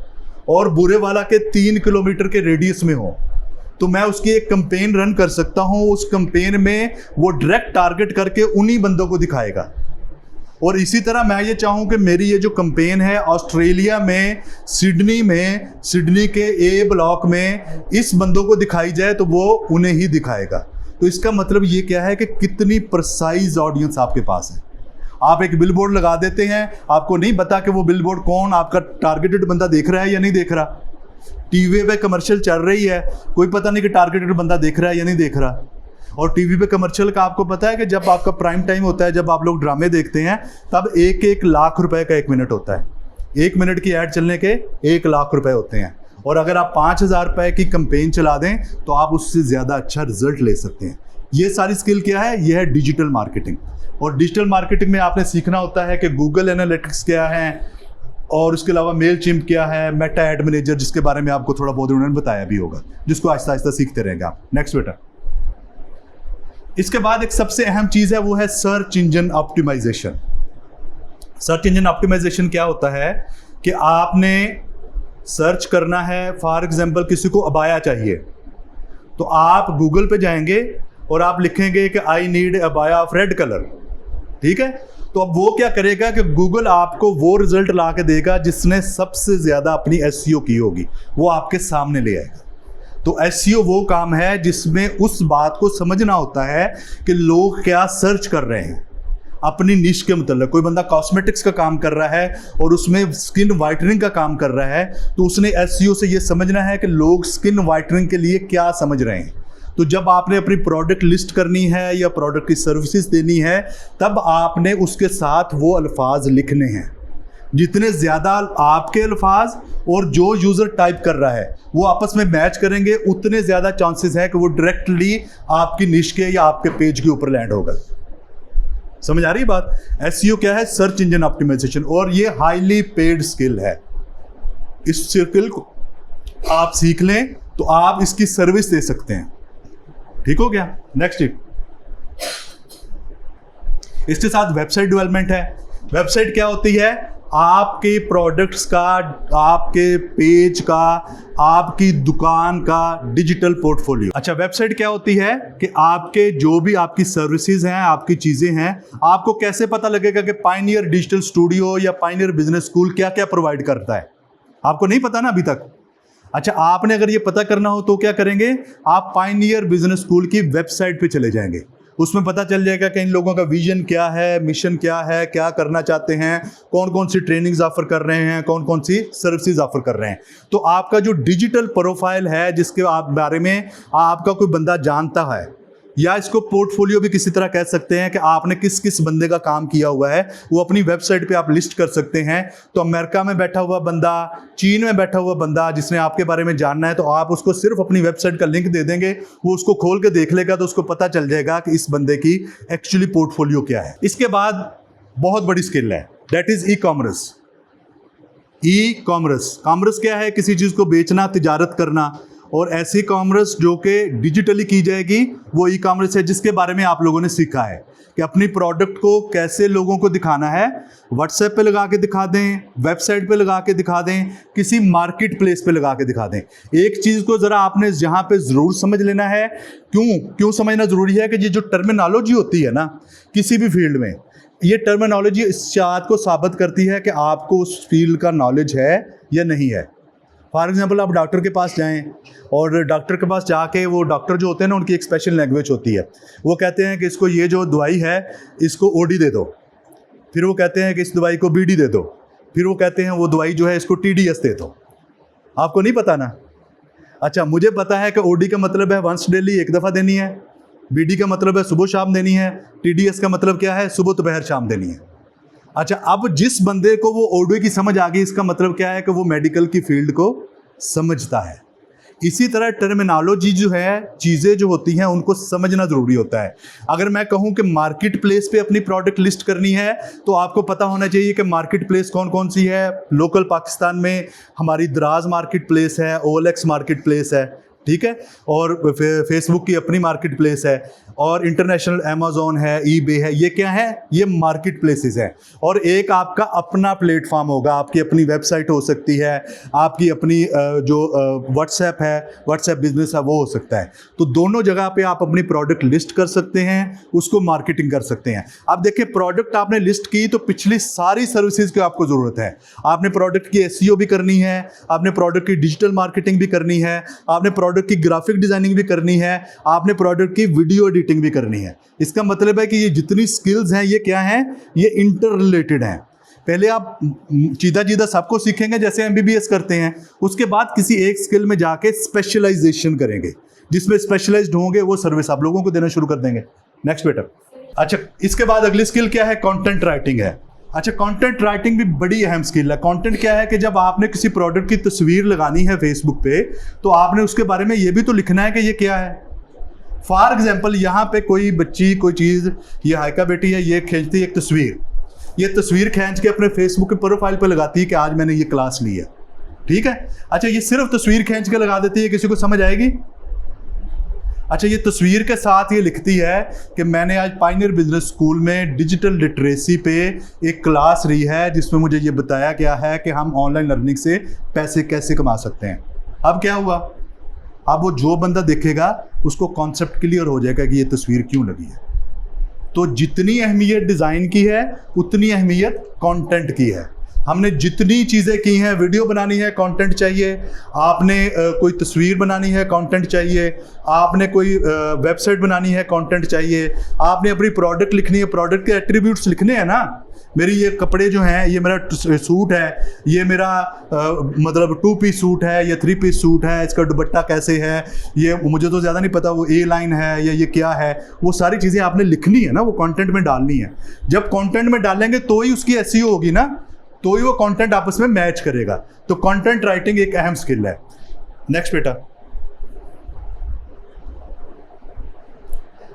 और बुरे वाला के 3 किलोमीटर के रेडियस में हों, तो मैं उसकी एक कैंपेन रन कर सकता हूं। उस कैंपेन में वो डायरेक्ट टारगेट करके उन्हीं बंदों को दिखाएगा। और इसी तरह मैं ये चाहूँ कि मेरी ये जो कैंपेन है ऑस्ट्रेलिया में, सिडनी के ए ब्लॉक में इस बंदों को दिखाई जाए तो वो उन्हें ही दिखाएगा। तो इसका मतलब ये क्या है कि कितनी प्रिसाइज ऑडियंस आपके पास है। आप एक बिलबोर्ड लगा देते हैं, आपको नहीं पता कि वो बिलबोर्ड कौन आपका टारगेटेड बंदा देख रहा है या नहीं देख रहा। टीवी पे कमर्शियल चल रही है, कोई पता नहीं कि टारगेटेड बंदा देख रहा है या नहीं देख रहा। और टीवी पे कमर्शियल का आपको पता है कि जब आपका प्राइम टाइम होता है, जब आप लोग ड्रामे देखते हैं, तब 1-1 लाख रुपए का 1 मिनट होता है। 1 मिनट की ऐड चलने के 1 लाख रुपए होते हैं। और अगर आप 5,000 रुपए की कैंपेन चला दें तो आप उससे ज़्यादा अच्छा रिजल्ट ले सकते हैं। ये सारी स्किल क्या है? ये है डिजिटल मार्केटिंग। और डिजिटल मार्केटिंग में आपने सीखना होता है कि गूगल एनालिटिक्स क्या है और उसके अलावा मेलचिम्प क्या है, मेटा एड मैनेजर जिसके बारे में आपको थोड़ा बहुत उन्होंने बताया भी होगा, जिसको आहिस्ता आहिस्ता सीखते रहेंगे आप। नेक्स्ट बेटा, इसके बाद एक सबसे अहम चीज़ है वो है search engine optimisation. Search engine optimisation क्या होता है कि आपने सर्च करना है, फॉर एग्जांपल किसी को अबाया चाहिए तो आप गूगल पे जाएंगे और आप लिखेंगे कि I need abaya of red colour, ठीक है। तो अब वो क्या करेगा कि गूगल आपको वो रिजल्ट ला के देगा जिसने सबसे ज़्यादा अपनी एसईओ की होगी, वो आपके सामने ले आएगा। तो एसईओ वो काम है जिसमें उस बात को समझना होता है कि लोग क्या सर्च कर रहे हैं अपनी निश के मतलब। कोई बंदा कॉस्मेटिक्स का काम कर रहा है और उसमें स्किन वाइटनिंग का काम कर रहा है, तो उसने एसईओ से ये समझना है कि लोग स्किन वाइटनिंग के लिए क्या समझ रहे हैं। तो जब आपने अपनी प्रोडक्ट लिस्ट करनी है या प्रोडक्ट की सर्विसेज देनी है, तब आपने उसके साथ वो अल्फाज लिखने हैं। जितने ज़्यादा आपके अल्फाज और जो यूज़र टाइप कर रहा है वो आपस में मैच करेंगे, उतने ज़्यादा चांसेस है कि वो डायरेक्टली आपकी निश के या आपके पेज के ऊपर लैंड होगा। समझ आ रही बात? एसईओ क्या है? सर्च इंजन ऑप्टिमाइजेशन, और ये हाईली पेड स्किल है। इस स्किल को आप सीख लें तो आप इसकी सर्विस दे सकते हैं। ठीक हो गया? नेक्स्ट, इसके साथ वेबसाइट डेवलपमेंट है। वेबसाइट क्या होती है? आपके प्रोडक्ट्स का, आपके पेज का, आपकी दुकान का डिजिटल पोर्टफोलियो। अच्छा, वेबसाइट क्या होती है कि आपके जो भी आपकी सर्विसेज हैं, आपकी चीजें हैं, आपको कैसे पता लगेगा कि पायनियर डिजिटल स्टूडियो या पायनियर बिजनेस स्कूल क्या क्या प्रोवाइड करता है? आपको नहीं पता ना अभी तक। अच्छा, आपने अगर ये पता करना हो तो क्या करेंगे? आप पायनियर बिजनेस स्कूल की वेबसाइट पे चले जाएंगे। उसमें पता चल जाएगा कि इन लोगों का विजन क्या है, मिशन क्या है, क्या करना चाहते हैं, कौन कौन सी ट्रेनिंग्स ऑफर कर रहे हैं, कौन कौन सी सर्विसेज ऑफर कर रहे हैं। तो आपका जो डिजिटल प्रोफाइल है, जिसके आप बारे में आपका कोई बंदा जानता है, या इसको पोर्टफोलियो भी किसी तरह कह सकते हैं कि आपने किस किस बंदे का काम किया हुआ है, वो अपनी वेबसाइट पे आप लिस्ट कर सकते हैं। तो अमेरिका में बैठा हुआ बंदा, चीन में बैठा हुआ बंदा जिसने आपके बारे में जानना है, तो आप उसको सिर्फ अपनी वेबसाइट का लिंक दे देंगे, वो उसको खोल के देख लेगा, तो उसको पता चल जाएगा कि इस बंदे की एक्चुअली पोर्टफोलियो क्या है। इसके बाद बहुत बड़ी स्किल है, that is e commerce. E commerce, commerce क्या है? किसी चीज़ को बेचना, तिजारत करना। और ऐसी कॉमर्स जो कि डिजिटली की जाएगी, वो ई कॉमर्स है, जिसके बारे में आप लोगों ने सीखा है कि अपनी प्रोडक्ट को कैसे लोगों को दिखाना है। व्हाट्सएप पे लगा के दिखा दें, वेबसाइट पे लगा के दिखा दें, किसी मार्केट प्लेस पे लगा के दिखा दें। एक चीज़ को ज़रा आपने यहाँ पे ज़रूर समझ लेना है। क्यों समझना ज़रूरी है? कि ये जो टर्मिनोलॉजी होती है ना किसी भी फील्ड में, ये टर्मिनोलॉजी इस बात को साबित करती है कि आपको उस फील्ड का नॉलेज है या नहीं है। फॉर एग्जाम्पल, आप डॉक्टर के पास जाएं और डॉक्टर के पास जाके, वो डॉक्टर जो होते हैं ना, उनकी एक स्पेशल लैंग्वेज होती है। वो कहते हैं कि इसको ये जो दवाई है, इसको ओडी दे दो, फिर वो कहते हैं कि इस दवाई को बीडी दे दो, फिर वो कहते हैं वो दवाई जो है इसको टीडीएस दे दो। आपको नहीं पता ना? अच्छा, मुझे पता है कि ओडी का मतलब है वंस डेली, एक दफ़ा देनी है। बीडी का मतलब है सुबह शाम देनी है। टीडीएस का मतलब क्या है? सुबह दोपहर शाम देनी है। अच्छा, अब जिस बंदे को वो ओडी की समझ आ गई, इसका मतलब क्या है? कि वो मेडिकल की फील्ड को समझता है। इसी तरह टर्मिनोलॉजी जो है, चीज़ें जो होती हैं, उनको समझना ज़रूरी होता है। अगर मैं कहूं कि मार्केट प्लेस पे अपनी प्रोडक्ट लिस्ट करनी है, तो आपको पता होना चाहिए कि मार्केट प्लेस कौन कौन सी है। लोकल पाकिस्तान में हमारी दराज मार्केट प्लेस है, OLX मार्केट प्लेस है, ठीक है, और फेसबुक की अपनी मार्केट प्लेस है, और इंटरनेशनल अमेज़ॉन है, ईबे है। ये क्या है? ये मार्केट प्लेसेस हैं। और एक आपका अपना प्लेटफॉर्म होगा, आपकी अपनी वेबसाइट हो सकती है, आपकी अपनी जो व्हाट्सएप है, व्हाट्सएप बिजनेस है, वो हो सकता है। तो दोनों जगह पे आप अपनी प्रोडक्ट लिस्ट कर सकते हैं, उसको मार्केटिंग कर सकते हैं। अब देखिए, प्रोडक्ट आपने लिस्ट की तो पिछली सारी सर्विसेज की आपको ज़रूरत है। आपने प्रोडक्ट की SEO भी करनी है, आपने प्रोडक्ट की डिजिटल मार्केटिंग भी करनी है, आपने प्रोडक्ट की ग्राफिक डिजाइनिंग भी करनी है, आपने प्रोडक्ट की वीडियो एडिटिंग भी करनी है। इसका मतलब है कि ये जितनी स्किल्स हैं, ये क्या हैं? ये इंटर रिलेटेड हैं। पहले आप सीधा सबको सीखेंगे जैसे MBBS करते हैं, उसके बाद किसी एक स्किल में जाके स्पेशलाइजेशन करेंगे, जिसमें स्पेशलाइज्ड होंगे वो सर्विस आप लोगों को देना शुरू कर देंगे। नेक्स्ट बेटा। अच्छा, इसके बाद अगली स्किल क्या है? कंटेंट राइटिंग है। अच्छा, कंटेंट राइटिंग भी बड़ी अहम स्किल है। कंटेंट क्या है? कि जब आपने किसी प्रोडक्ट की तस्वीर लगानी है फेसबुक पे, तो आपने उसके बारे में ये भी तो लिखना है कि ये क्या है। फॉर एग्जाम्पल, यहाँ पे कोई बच्ची कोई चीज़, ये हाइका बेटी है, ये खींचती है एक तस्वीर, ये तस्वीर खींच के अपने फेसबुक के प्रोफाइल पे लगाती है कि आज मैंने ये क्लास ली है, ठीक है। अच्छा, ये सिर्फ तस्वीर खींच के लगा देती है, किसी को समझ आएगी? अच्छा, ये तस्वीर के साथ ये लिखती है कि मैंने आज पायनियर बिजनेस स्कूल में डिजिटल लिटरेसी पे एक क्लास ली है, जिसमें मुझे ये बताया गया है कि हम ऑनलाइन लर्निंग से पैसे कैसे कमा सकते हैं। अब क्या हुआ? अब वो जो बंदा देखेगा उसको कॉन्सेप्ट क्लियर हो जाएगा कि ये तस्वीर क्यों लगी है। तो जितनी अहमियत डिज़ाइन की है, उतनी अहमियत कंटेंट की है। हमने जितनी चीज़ें की हैं, वीडियो बनानी है कंटेंट चाहिए, आपने कोई तस्वीर बनानी है कंटेंट चाहिए, आपने कोई वेबसाइट बनानी है कंटेंट चाहिए, आपने अपनी प्रोडक्ट लिखनी है, प्रोडक्ट के एट्रीब्यूट्स लिखने हैं ना। मेरी ये कपड़े जो हैं, ये मेरा सूट है, ये मेरा मतलब 2 पीस सूट है, ये 3 पीस सूट है, इसका दुपट्टा कैसे है, ये मुझे तो ज़्यादा नहीं पता, वो A लाइन है या ये क्या है, वो सारी चीज़ें आपने लिखनी है ना, वो कंटेंट में डालनी है। जब कंटेंट में डालेंगे तो ही उसकी SEO होगी ना, तो ही वो कंटेंट आपस में मैच करेगा। तो कंटेंट राइटिंग एक अहम स्किल है। नेक्स्ट बेटा।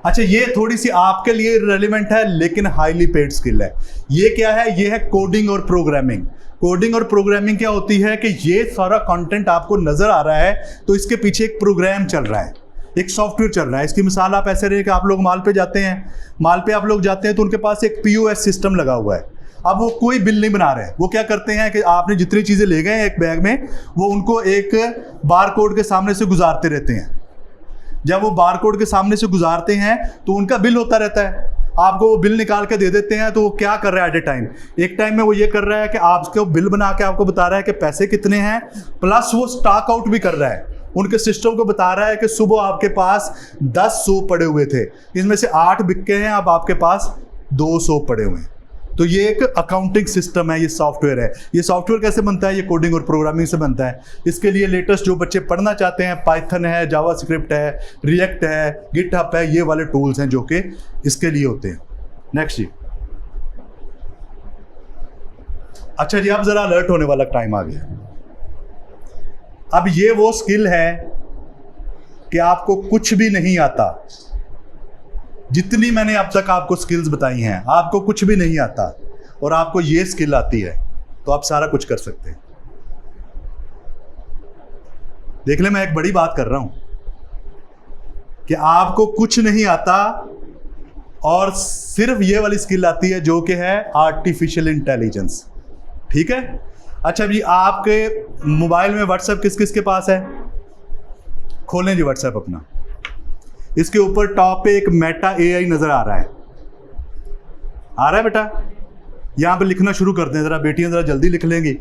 अच्छा, ये थोड़ी सी आपके लिए रेलिवेंट है लेकिन हाईली पेड स्किल है। ये क्या है? ये है कोडिंग और प्रोग्रामिंग। कोडिंग और प्रोग्रामिंग क्या होती है कि ये सारा कंटेंट आपको नजर आ रहा है तो इसके पीछे एक प्रोग्राम चल रहा है, एक सॉफ्टवेयर चल रहा है। इसकी मिसाल आप ऐसे रहे कि आप लोग मॉल पे जाते हैं, मॉल पे आप लोग जाते हैं तो उनके पास एक POS सिस्टम लगा हुआ है। अब वो कोई बिल नहीं बना रहे हैं, वो क्या करते हैं कि आपने जितनी चीज़ें ले गए हैं एक बैग में, वो उनको एक बार कोड के सामने से गुजारते रहते हैं। जब वो बार कोड के सामने से गुजारते हैं तो उनका बिल होता रहता है, आपको वो बिल निकाल के दे देते हैं। तो वो क्या कर रहा है एट ए टाइम, एक टाइम में वो ये कर रहा है कि आपको बिल बना के आपको बता रहा है कि पैसे कितने हैं, प्लस वो स्टॉक आउट भी कर रहा है। उनके सिस्टम को बता रहा है कि सुबह आपके पास 10 सूप पड़े हुए थे, इसमें से 8 बिके हैं, अब आपके पास 2 सूप पड़े हुए हैं। तो ये एक अकाउंटिंग सिस्टम है, ये सॉफ्टवेयर है। ये सॉफ्टवेयर कैसे बनता है? ये कोडिंग और प्रोग्रामिंग से बनता है। इसके लिए लेटेस्ट जो बच्चे पढ़ना चाहते हैं, पाइथन है, जावास्क्रिप्ट है, रिएक्ट है, गिटहब है, ये वाले टूल्स हैं जो कि इसके लिए होते हैं। नेक्स्ट जी। अच्छा जी, अब जरा अलर्ट होने वाला टाइम आ गया। अब ये वो स्किल है कि आपको कुछ भी नहीं आता। जितनी मैंने अब तक आपको स्किल्स बताई हैं, आपको कुछ भी नहीं आता और आपको ये स्किल आती है तो आप सारा कुछ कर सकते हैं। देख ले, मैं एक बड़ी बात कर रहा हूं कि आपको कुछ नहीं आता और सिर्फ ये वाली स्किल आती है जो कि है आर्टिफिशियल इंटेलिजेंस। ठीक है? अच्छा जी, आपके मोबाइल में व्हाट्सएप किस किस के पास है? खोलें जी व्हाट्सएप अपना। इसके ऊपर टॉप पे एक मेटा AI नजर आ रहा है। आ रहा है बेटा? यहां पे लिखना शुरू कर दें जरा, बेटियां जरा जल्दी लिख लेंगी।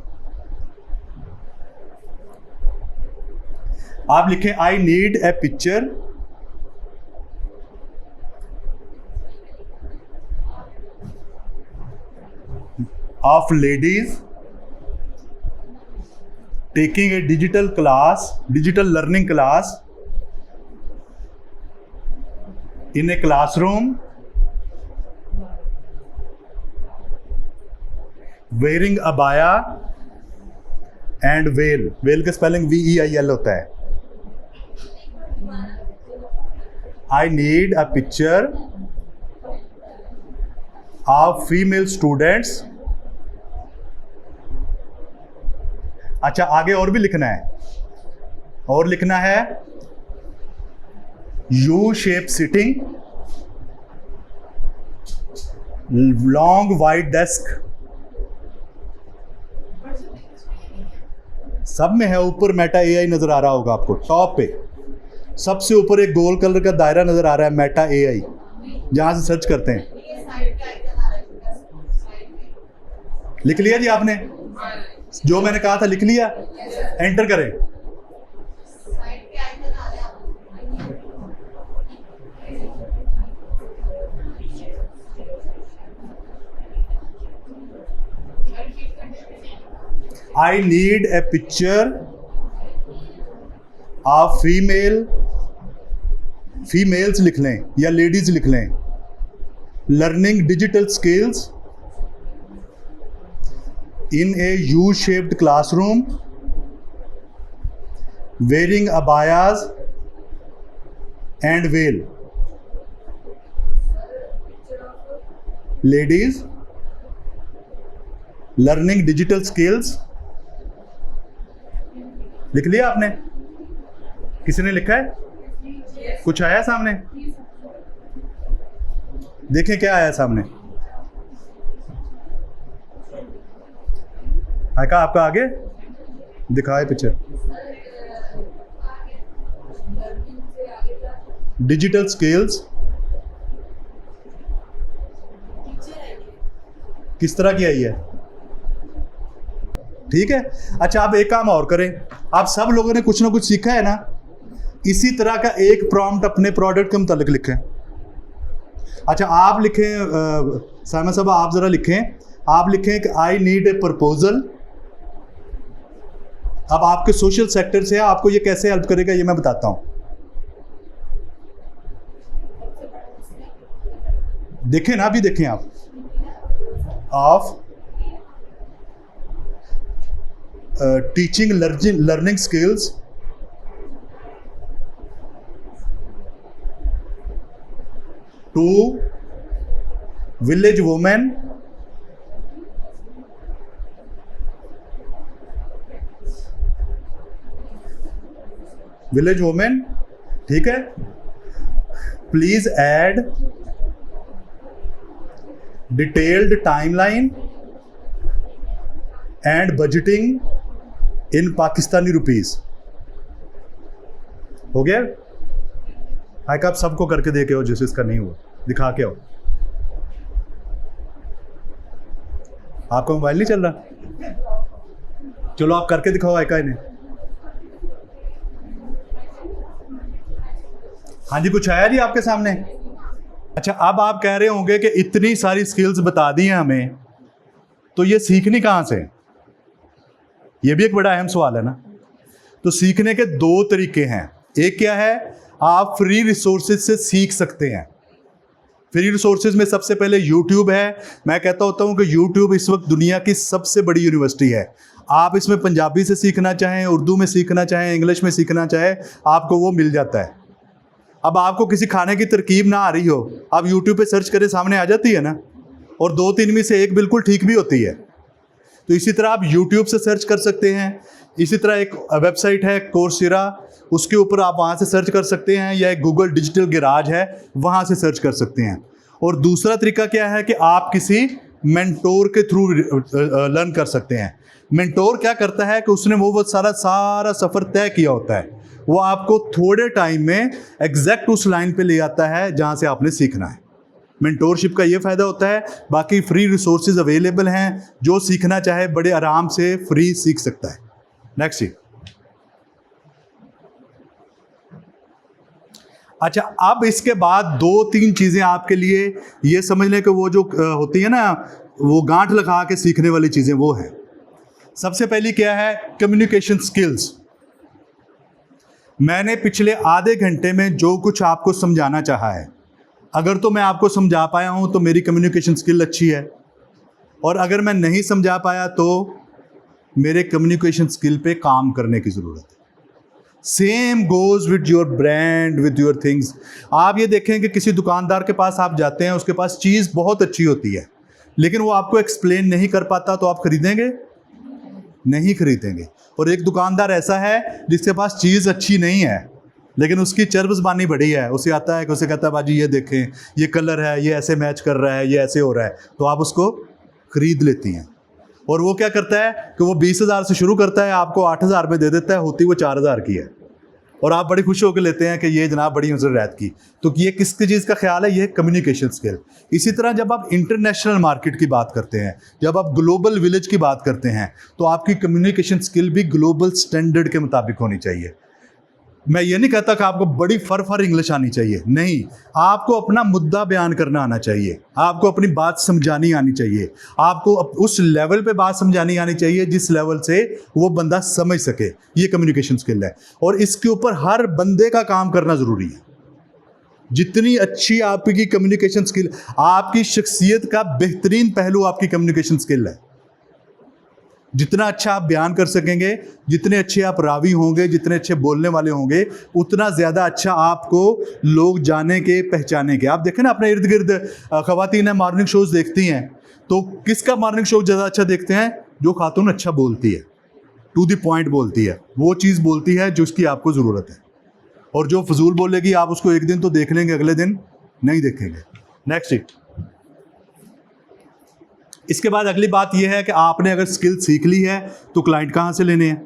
आप लिखें, I need a picture of ladies taking a digital class, digital learning class in a classroom wearing abaya and veil। veil का स्पेलिंग VEIL होता है। I need a picture of female students। अच्छा, आगे और भी लिखना है, और लिखना है U shape sitting, long white desk। सब में है, ऊपर मेटा AI नजर आ रहा होगा आपको, टॉप पे सबसे ऊपर एक गोल कलर का दायरा नजर आ रहा है, मेटा AI, जहां से सर्च करते हैं। लिख लिया जी आपने? जो मैंने कहा था लिख लिया? एंटर करें। I need a picture of females लिख लें या ladies लिख लें, learning digital skills in a U-shaped classroom, wearing abayas and veil। Ladies learning digital skills। लिख लिया आपने? किसी ने लिखा है? कुछ आया सामने? देखें क्या आया सामने। आका आपका आगे दिखाए पिक्चर। डिजिटल स्किल्स किस तरह की आई है? ठीक है। अच्छा, आप एक काम और करें, आप सब लोगों ने कुछ ना कुछ सीखा है ना, इसी तरह का एक प्रॉम्प्ट अपने प्रोडक्ट के मुतालिक लिखें। अच्छा, आप लिखें, साइमन साहब आप जरा लिखें, आप लिखें कि आई नीड ए प्रपोजल। अब आपके सोशल सेक्टर से आपको ये कैसे हेल्प करेगा ये मैं बताता हूं। देखें ना, अभी देखें आप, of teaching learning skills to village women ठीक है, please add detailed timeline and budgeting in Pakistani rupees. हो गया? हाई आप सबको करके दे के हो, जिस इसका नहीं हुआ दिखा के हो। आपका मोबाइल नहीं चल रहा? चलो आप करके दिखाओ आयका इन्हें। हाँ जी, कुछ आया जी आपके सामने? अच्छा, अब आप कह रहे होंगे कि इतनी सारी स्किल्स बता दी हैं हमें, तो ये सीखनी कहाँ से? ये भी एक बड़ा अहम सवाल है ना। तो सीखने के दो तरीके हैं। एक क्या है, आप फ्री रिसोर्सेज से सीख सकते हैं। फ्री रिसोर्सेज में सबसे पहले YouTube है। मैं कहता होता हूँ कि YouTube इस वक्त दुनिया की सबसे बड़ी यूनिवर्सिटी है। आप इसमें पंजाबी से सीखना चाहें, उर्दू में सीखना चाहें, इंग्लिश में सीखना चाहें, आपको वो मिल जाता है। अब आपको किसी खाने की तरकीब ना आ रही हो, आप YouTube पे सर्च करें, सामने आ जाती है ना। और 2-3 में से एक बिल्कुल ठीक भी होती है। तो इसी तरह आप YouTube से सर्च कर सकते हैं। इसी तरह एक वेबसाइट है कोर्सेरा, उसके ऊपर आप वहाँ से सर्च कर सकते हैं, या एक गूगल डिजिटल गैराज है, वहाँ से सर्च कर सकते हैं। और दूसरा तरीका क्या है कि आप किसी मेंटोर के थ्रू लर्न कर सकते हैं। मेंटोर क्या करता है कि उसने वो सारा सफ़र तय किया होता है। वो आपको थोड़े टाइम में एग्जैक्ट उस लाइन पे ले आता है जहाँ से आपने सीखना है। मेंटोरशिप का ये फ़ायदा होता है। बाकी फ्री रिसोर्सेज अवेलेबल हैं, जो सीखना चाहे बड़े आराम से फ्री सीख सकता है। नेक्स्ट जी। अच्छा, अब इसके बाद 2-3 चीज़ें आपके लिए ये समझ लें कि वो जो होती है ना, वो गांठ लगा के सीखने वाली चीज़ें वो है। सबसे पहली क्या है, कम्युनिकेशन स्किल्स। मैंने पिछले आधे घंटे में जो कुछ आपको समझाना चाहा है, अगर तो मैं आपको समझा पाया हूं तो मेरी कम्युनिकेशन स्किल अच्छी है, और अगर मैं नहीं समझा पाया तो मेरे कम्युनिकेशन स्किल पे काम करने की ज़रूरत है। Same goes with your brand, with your things. आप ये देखें कि किसी दुकानदार के पास आप जाते हैं, उसके पास चीज़ बहुत अच्छी होती है, लेकिन वो आपको एक्सप्लेन नहीं कर पाता, तो आप खरीदेंगे? नहीं खरीदेंगे। और एक दुकानदार ऐसा है जिसके पास चीज़ अच्छी नहीं है, लेकिन उसकी चर्ब ज़बानी बड़ी है। उसे आता है कि उसे कहता है बाजी ये देखें, ये कलर है, ये ऐसे मैच कर रहा है, ये ऐसे हो रहा है, तो आप उसको ख़रीद लेती हैं। और वो क्या करता है कि वो 20,000 से शुरू करता है, आपको 8,000 में दे देता है, होती वो 4,000 की है, और आप बड़ी खुश होकर लेते हैं कि ये जनाब बड़ी रियायत की। तो ये किसकी चीज़ का ख्याल है? ये कम्युनिकेशन स्किल। इसी तरह जब आप इंटरनेशनल मार्केट की बात करते हैं, जब आप ग्लोबल विलेज की बात करते हैं, तो आपकी कम्युनिकेशन स्किल भी ग्लोबल स्टैंडर्ड के मुताबिक होनी चाहिए। मैं ये नहीं कहता कि आपको बड़ी फर इंग्लिश आनी चाहिए, नहीं। आपको अपना मुद्दा बयान करना आना चाहिए, आपको अपनी बात समझानी आनी चाहिए, आपको उस लेवल पे बात समझानी आनी चाहिए जिस लेवल से वो बंदा समझ सके। ये कम्युनिकेशन स्किल है, और इसके ऊपर हर बंदे का काम करना ज़रूरी है। जितनी अच्छी आपकी कम्युनिकेशन स्किल, आपकी शख्सियत का बेहतरीन पहलू आपकी कम्युनिकेशन स्किल है। जितना अच्छा आप बयान कर सकेंगे, जितने अच्छे आप रावी होंगे, जितने अच्छे बोलने वाले होंगे, उतना ज़्यादा अच्छा आपको लोग जाने के, पहचाने के। आप देखें ना अपने इर्द गिर्द ख़वातीन मॉर्निंग शोज़ देखती हैं, तो किसका मॉर्निंग शो ज़्यादा अच्छा देखते हैं? जो खातून अच्छा बोलती है, टू द पॉइंट बोलती है, वो चीज़ बोलती है जिसकी आपको ज़रूरत है। और जो फजूल बोलेगी, आप उसको एक दिन तो देख लेंगे, अगले दिन नहीं देखेंगे। नेक्स्ट। इसके बाद अगली बात यह है कि आपने अगर स्किल सीख ली है तो क्लाइंट कहाँ से लेने हैं,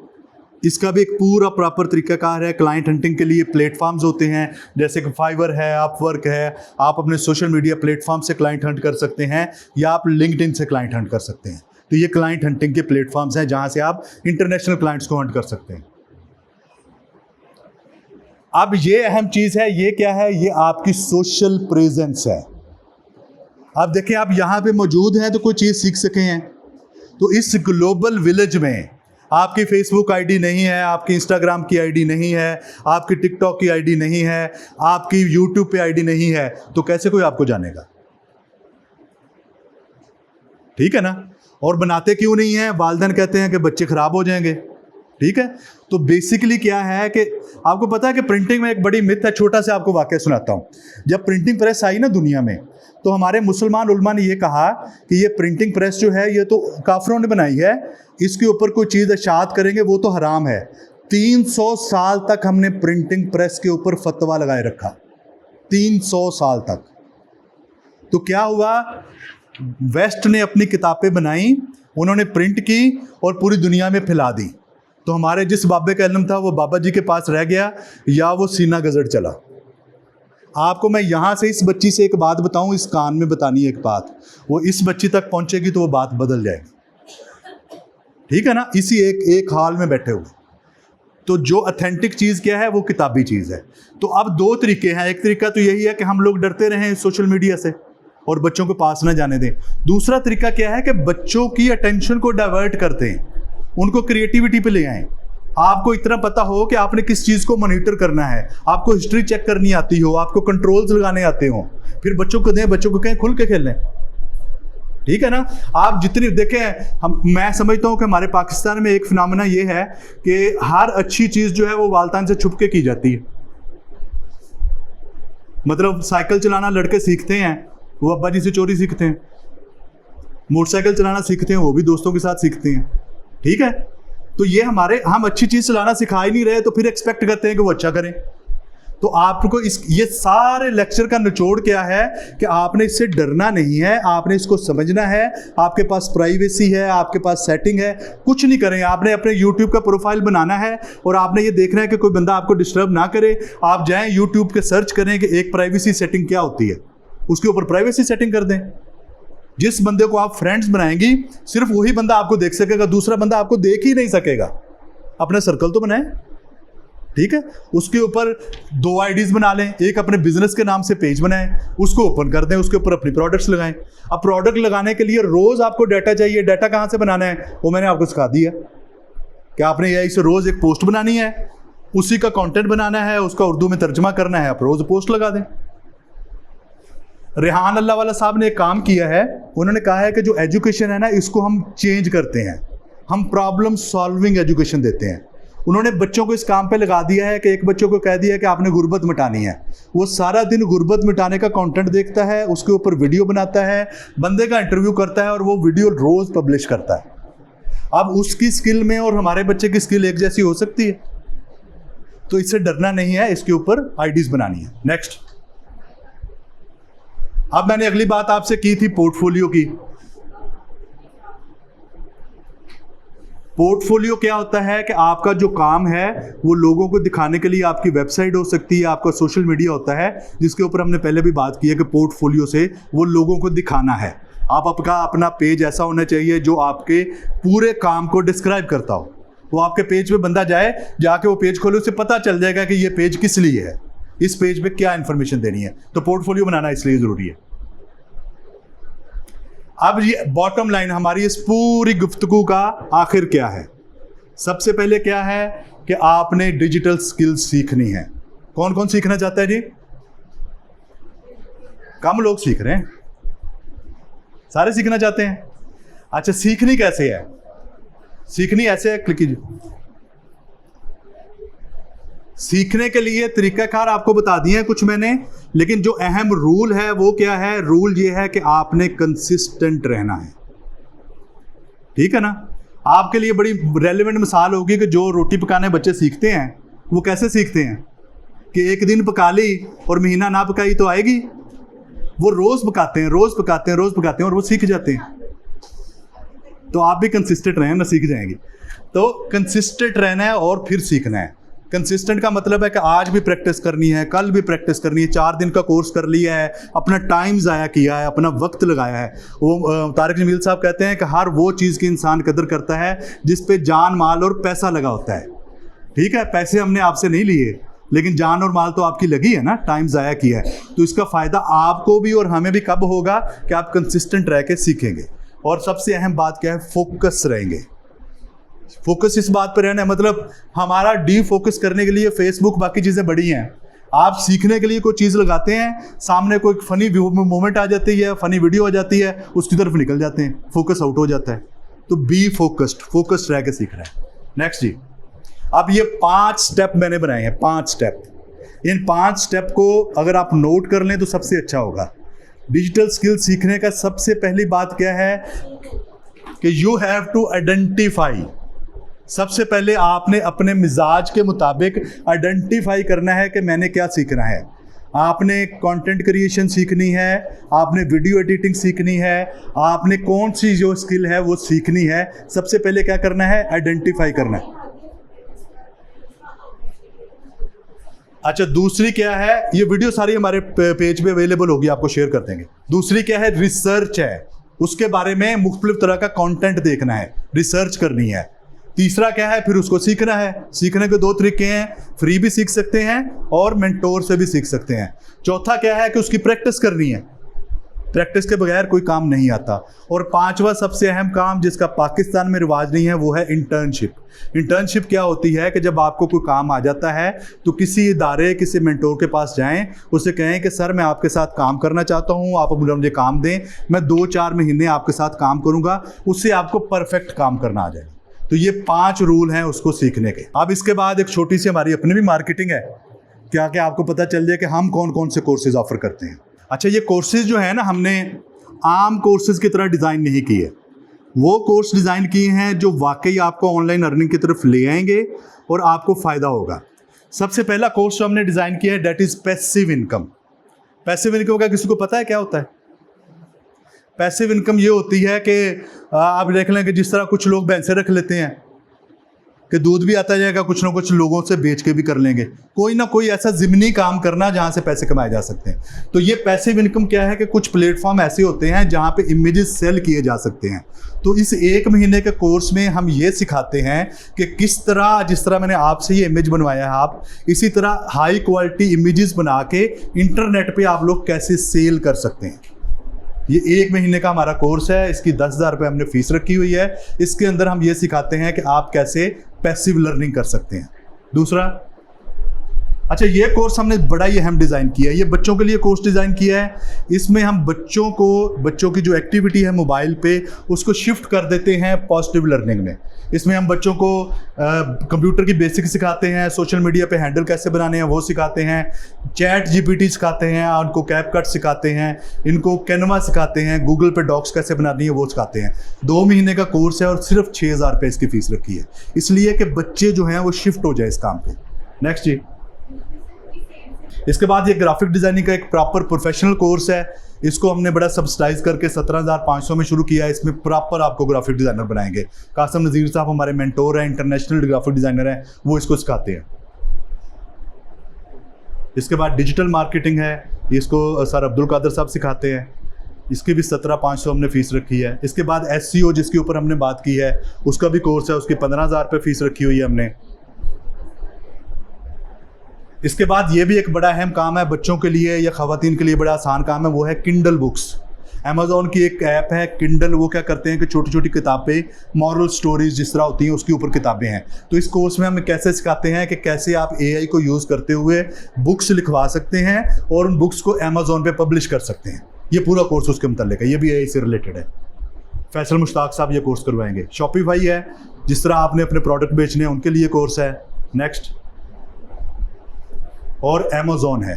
इसका भी एक पूरा प्रॉपर तरीकाकार है। क्लाइंट हंटिंग के लिए प्लेटफॉर्म्स होते हैं, जैसे कि फाइवर है, अपवर्क है। आप अपने सोशल मीडिया प्लेटफॉर्म से क्लाइंट हंट कर सकते हैं, या आप लिंक्डइन से क्लाइंट हंट कर सकते हैं। तो ये क्लाइंट हंटिंग के प्लेटफॉर्म्स हैं जहाँ से आप इंटरनेशनल क्लाइंट्स को हंट कर सकते हैं। अब ये अहम चीज़ है, ये क्या है? ये आपकी सोशल प्रेजेंस है। अब देखिए, आप यहाँ पे मौजूद हैं तो कोई चीज़ सीख सके हैं। तो इस ग्लोबल विलेज में आपकी फेसबुक आईडी नहीं है, आपकी इंस्टाग्राम की आईडी नहीं है, आपकी टिकटॉक की आईडी नहीं है, आपकी यूट्यूब पे आईडी नहीं है, तो कैसे कोई आपको जानेगा? ठीक है ना। और बनाते क्यों नहीं है? वालिदैन कहते हैं कि बच्चे खराब हो जाएंगे। ठीक है, तो बेसिकली क्या है कि आपको पता है कि प्रिंटिंग में एक बड़ी मिथ है, छोटा से आपको वाकया सुनाता हूँ। जब प्रिंटिंग प्रेस आई ना दुनिया में, तो हमारे मुसलमान उलमा ने ये कहा कि ये प्रिंटिंग प्रेस जो है ये तो काफिरों ने बनाई है, इसके ऊपर कोई चीज़ इशाअत करेंगे वो तो हराम है। 300 साल तक हमने प्रिंटिंग प्रेस के ऊपर फतवा लगाए रखा, 300 साल तक। तो क्या हुआ, वेस्ट ने अपनी किताबें बनाई, उन्होंने प्रिंट की और पूरी दुनिया में फैला दी। तो हमारे जिस बाबे का इल्म था वो बाबा जी के पास रह गया या वो सीना गजर चला। आपको मैं यहाँ से इस बच्ची से एक बात बताऊँ, इस कान में बतानी है एक बात, वो इस बच्ची तक पहुँचेगी तो वो बात बदल जाएगी। ठीक है ना, इसी एक हाल में बैठे हुए। तो जो ऑथेंटिक चीज़ क्या है वो किताबी चीज़ है। तो अब दो तरीके हैं, एक तरीका तो यही है कि हम लोग डरते रहें सोशल मीडिया से और बच्चों को पास ना जाने दें। दूसरा तरीका क्या है कि बच्चों की अटेंशन को डाइवर्ट करते हैं, उनको क्रिएटिविटी पे ले आएं। आपको इतना पता हो कि आपने किस चीज़ को मॉनिटर करना है, आपको हिस्ट्री चेक करनी आती हो, आपको कंट्रोल्स लगाने आते हो, फिर बच्चों को दें, बच्चों को कहें खुल के खेलें। ठीक है ना। आप जितनी देखें, मैं समझता हूँ कि हमारे पाकिस्तान में एक फिनोमेना ये है कि हर अच्छी चीज़ जो है वो वालिदैन से छुप के की जाती है। मतलब साइकिल चलाना लड़के सीखते हैं, वो अब्बा जी से चोरी सीखते हैं। मोटरसाइकिल चलाना सीखते हैं, वो भी दोस्तों के साथ सीखते हैं। ठीक है, तो ये हम अच्छी चीज़ चलाना सिखा ही नहीं रहे, तो फिर एक्सपेक्ट करते हैं कि वो अच्छा करें। तो आपको ये सारे लेक्चर का निचोड़ क्या है कि आपने इससे डरना नहीं है, आपने इसको समझना है। आपके पास प्राइवेसी है, आपके पास सेटिंग है, कुछ नहीं करें, आपने अपने YouTube का प्रोफाइल बनाना है और आपने ये देखना है कि कोई बंदा आपको डिस्टर्ब ना करे। आप जाएं YouTube के सर्च करें कि एक प्राइवेसी सेटिंग क्या होती है, उसके ऊपर प्राइवेसी सेटिंग कर दें। जिस बंदे को आप फ्रेंड्स बनाएंगी सिर्फ वही बंदा आपको देख सकेगा, दूसरा बंदा आपको देख ही नहीं सकेगा। अपना सर्कल तो बनाएं। ठीक है, उसके ऊपर 2 आईडीज बना लें, एक अपने बिजनेस के नाम से पेज बनाएं, उसको ओपन कर दें, उसके ऊपर अपनी प्रोडक्ट्स लगाएं। अब प्रोडक्ट लगाने के लिए रोज आपको डाटा चाहिए, डाटा कहाँ से बनाना है वो मैंने आपको सिखा दिया कि आपने यही से रोज एक पोस्ट बनानी है, उसी का कंटेंट बनाना है, उसका उर्दू में तर्जमा करना है, आप रोज पोस्ट लगा दें। रेहान अल्लाह वाला साहब ने एक काम किया है, उन्होंने कहा है कि जो एजुकेशन है ना इसको हम चेंज करते हैं, हम प्रॉब्लम सॉल्विंग एजुकेशन देते हैं। उन्होंने बच्चों को इस काम पे लगा दिया है कि एक बच्चों को कह दिया कि आपने गुर्बत मिटानी है, वो सारा दिन गुर्बत मिटाने का कंटेंट देखता है, उसके ऊपर वीडियो बनाता है, बंदे का इंटरव्यू करता है और वो वीडियो रोज पब्लिश करता है। अब उसकी स्किल में और हमारे बच्चे की स्किल एक जैसी हो सकती है, तो इससे डरना नहीं है, इसके ऊपर आईडीज बनानी है। नेक्स्ट, अब मैंने अगली बात आपसे की थी पोर्टफोलियो की। पोर्टफोलियो क्या होता है कि आपका जो काम है वो लोगों को दिखाने के लिए आपकी वेबसाइट हो सकती है, आपका सोशल मीडिया होता है, जिसके ऊपर हमने पहले भी बात की है कि पोर्टफोलियो से वो लोगों को दिखाना है। आपका अपना पेज ऐसा होना चाहिए जो आपके पूरे काम को डिस्क्राइब करता हो। वो आपके पेज पे बंदा जाए, जाके वो पेज खोले, उसे पता चल जाएगा कि ये पेज किस लिए है, इस पेज पे क्या इंफॉर्मेशन देनी है। तो पोर्टफोलियो बनाना इसलिए जरूरी है। अब ये बॉटम लाइन हमारी इस पूरी गुफ्तगू का आखिर क्या है। सबसे पहले क्या है कि आपने डिजिटल स्किल्स सीखनी है। कौन कौन सीखना चाहता है जी? कम लोग सीख रहे हैं, सारे सीखना चाहते हैं। अच्छा, सीखनी कैसे है? सीखनी ऐसे है, क्लिक कीजिए। सीखने के लिए तरीकाकार आपको बता दिए हैं कुछ मैंने, लेकिन जो अहम रूल है वो क्या है? रूल ये है कि आपने कंसिस्टेंट रहना है। ठीक है ना। आपके लिए बड़ी रेलेवेंट मिसाल होगी कि जो रोटी पकाने बच्चे सीखते हैं वो कैसे सीखते हैं कि एक दिन पका ली और महीना ना पकाई तो आएगी। वो रोज पकाते हैं, रोज पकाते हैं, रोज पकाते हैं और वो सीख जाते हैं। तो आप भी कंसिस्टेंट रहें ना, सीख जाएंगे। तो कंसिस्टेंट रहना है और फिर सीखना है। कंसिस्टेंट का मतलब है कि आज भी प्रैक्टिस करनी है, कल भी प्रैक्टिस करनी है। 4 दिन का कोर्स कर लिया है, अपना टाइम ज़ाया किया है, अपना वक्त लगाया है। वो तारिक जमील साहब कहते हैं कि हर वो चीज़ की इंसान कदर करता है जिस पे जान, माल और पैसा लगा होता है। ठीक है, पैसे हमने आपसे नहीं लिए, लेकिन जान और माल तो आपकी लगी है ना, टाइम ज़ाया किया है। तो इसका फ़ायदा आपको भी और हमें भी कब होगा कि आप कंसिस्टेंट रह के सीखेंगे। और सबसे अहम बात क्या है? फोकस रहेंगे। फोकस इस बात पर रहना है, मतलब हमारा डी फोकस करने के लिए फेसबुक बाकी चीज़ें बड़ी हैं। आप सीखने के लिए कोई चीज़ लगाते हैं, सामने कोई फनी मोमेंट आ जाती है, फनी वीडियो आ जाती है, उसकी तरफ निकल जाते हैं, फोकस आउट हो जाता है। तो बी फोकस्ड, फोकस्ड रह के सीख रहे हैं। नेक्स्ट जी, अब ये 5 स्टेप मैंने बनाए हैं, 5 स्टेप। इन 5 स्टेप को अगर आप नोट कर लें तो सबसे अच्छा होगा। डिजिटल स्किल सीखने का सबसे पहली बात क्या है कि यू हैव टू आइडेंटिफाई। सबसे पहले आपने अपने मिजाज के मुताबिक आइडेंटिफाई करना है कि मैंने क्या सीखना है। आपने कंटेंट क्रिएशन सीखनी है, आपने वीडियो एडिटिंग सीखनी है, आपने कौन सी जो स्किल है वो सीखनी है। सबसे पहले क्या करना है, आइडेंटिफाई करना है। अच्छा, दूसरी क्या है, ये वीडियो सारी हमारे पेज पे अवेलेबल होगी, आपको शेयर कर देंगे। दूसरी क्या है, रिसर्च है, उसके बारे में मुख्तलिफ तरह का कंटेंट देखना है, रिसर्च करनी है। तीसरा क्या है, फिर उसको सीखना है। सीखने के 2 तरीके हैं, फ्री भी सीख सकते हैं और मेंटोर से भी सीख सकते हैं। चौथा क्या है कि उसकी प्रैक्टिस करनी है, प्रैक्टिस के बगैर कोई काम नहीं आता। और 5वां सबसे अहम काम जिसका पाकिस्तान में रिवाज नहीं है वो है इंटर्नशिप। इंटर्नशिप क्या होती है कि जब आपको कोई काम आ जाता है तो किसी इदारे, किसी मेंटोर के पास जाएं, उससे कहें कि सर मैं आपके साथ काम करना चाहता हूं, आप मुझे काम दें, मैं 2-4 महीने आपके साथ काम करूंगा, उससे आपको परफेक्ट काम करना आ जाएगा। तो ये 5 रूल हैं उसको सीखने के। अब इसके बाद एक छोटी सी हमारी अपनी भी मार्केटिंग है, क्या कि आपको पता चल जाए कि हम कौन कौन से कोर्सेज ऑफर करते हैं। अच्छा, ये कोर्सेज जो है ना, हमने आम कोर्सेज की तरह डिज़ाइन नहीं किए। वो कोर्स डिज़ाइन किए हैं जो वाकई आपको ऑनलाइन अर्निंग की तरफ ले आएंगे और आपको फ़ायदा होगा। सबसे पहला कोर्स जो हमने डिज़ाइन किया है that is passive income. Passive income का किसी को पता है क्या होता है? पैसिव इनकम ये होती है कि आप देख लें कि जिस तरह कुछ लोग भैंसें रख लेते हैं कि दूध भी आता जाएगा, कुछ ना कुछ लोगों से बेच के भी कर लेंगे, कोई ना कोई ऐसा ज़िमनी काम करना जहाँ से पैसे कमाए जा सकते हैं। तो ये पैसिव इनकम क्या है कि कुछ प्लेटफॉर्म ऐसे होते हैं जहाँ पे इमेजेस सेल किए जा सकते हैं। तो इस 1 महीने के कोर्स में हम ये सिखाते हैं कि किस तरह, जिस तरह मैंने आपसे ये इमेज बनवाया है, आप इसी तरह हाई क्वालिटी इमेजेस बना के इंटरनेट पर आप लोग कैसे सेल कर सकते हैं। ये 1 महीने का हमारा कोर्स है, इसकी 10,000 रुपये हमने फीस रखी हुई है। इसके अंदर हम ये सिखाते हैं कि आप कैसे पैसिव लर्निंग कर सकते हैं। दूसरा, अच्छा, ये कोर्स हमने बड़ा ही अहम डिज़ाइन किया है, ये बच्चों के लिए कोर्स डिज़ाइन किया है। इसमें हम बच्चों की जो एक्टिविटी है मोबाइल पे, उसको शिफ्ट कर देते हैं पॉजिटिव लर्निंग में। इसमें हम बच्चों को कंप्यूटर की बेसिक सिखाते हैं, सोशल मीडिया पे हैंडल कैसे बनाने हैं वो सिखाते हैं, चैट जीपीटी सिखाते हैं, उनको कैपकट सिखाते हैं, इनको कैनवा सिखाते हैं, गूगल पे डॉक्स कैसे बनानी है वो सिखाते हैं। 2 महीने का कोर्स है और सिर्फ 6,000 रुपये इसकी फ़ीस रखी है, इसलिए कि बच्चे जो हैं वो शिफ्ट हो जाए इस काम पे। नेक्स्ट जी, इसके बाद ये ग्राफिक डिज़ाइनिंग का एक प्रॉपर प्रोफेशनल कोर्स है। इसको हमने बड़ा सब्सिडाइज करके 17,500 में शुरू किया है। इसमें प्रॉपर आपको ग्राफिक डिज़ाइनर बनाएंगे। कासिम नज़ीर साहब हमारे मेंटोर हैं, इंटरनेशनल ग्राफिक डिज़ाइनर हैं, वो इसको सिखाते हैं। इसके बाद डिजिटल मार्केटिंग है, इसको सर अब्दुल कादर साहब सिखाते हैं। इसकी भी 17,500 हमने फ़ीस रखी है। इसके बाद SEO जिसके ऊपर हमने बात की है, उसका भी कोर्स है, उसकी 15,000 रुपये फ़ीस रखी हुई है हमने। इसके बाद ये भी एक बड़ा अहम काम है बच्चों के लिए या ख़वातीन के लिए, बड़ा आसान काम है, वो है किंडल बुक्स। अमेज़ॉन की एक ऐप है किंडल, वो क्या करते हैं कि छोटी छोटी किताबें, मॉरल स्टोरीज जिस तरह होती हैं उसके ऊपर किताबें हैं। तो इस कोर्स में हम कैसे सिखाते हैं कि कैसे आप AI को यूज़ करते हुए बुक्स लिखवा सकते हैं और उन बुक्स को अमेज़ॉन पे पब्लिश कर सकते हैं। ये पूरा कोर्स उसके मुताल्लिक है, ये भी AI से रिलेटेड है। फैसल मुश्ताक साहब ये कोर्स करवाएंगे। शॉपिफाई है, जिस तरह आपने अपने प्रोडक्ट बेचने हैं उनके लिए कोर्स है। नेक्स्ट, और अमेज़ॉन है।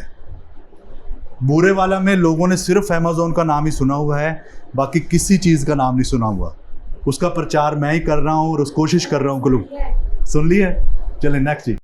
बुरे वाला में लोगों ने सिर्फ अमेज़ॉन का नाम ही सुना हुआ है, बाकी किसी चीज़ का नाम नहीं सुना हुआ। उसका प्रचार मैं ही कर रहा हूँ और कोशिश कर रहा हूँ कि लोग सुन लिए। चलें नेक्स्ट जी।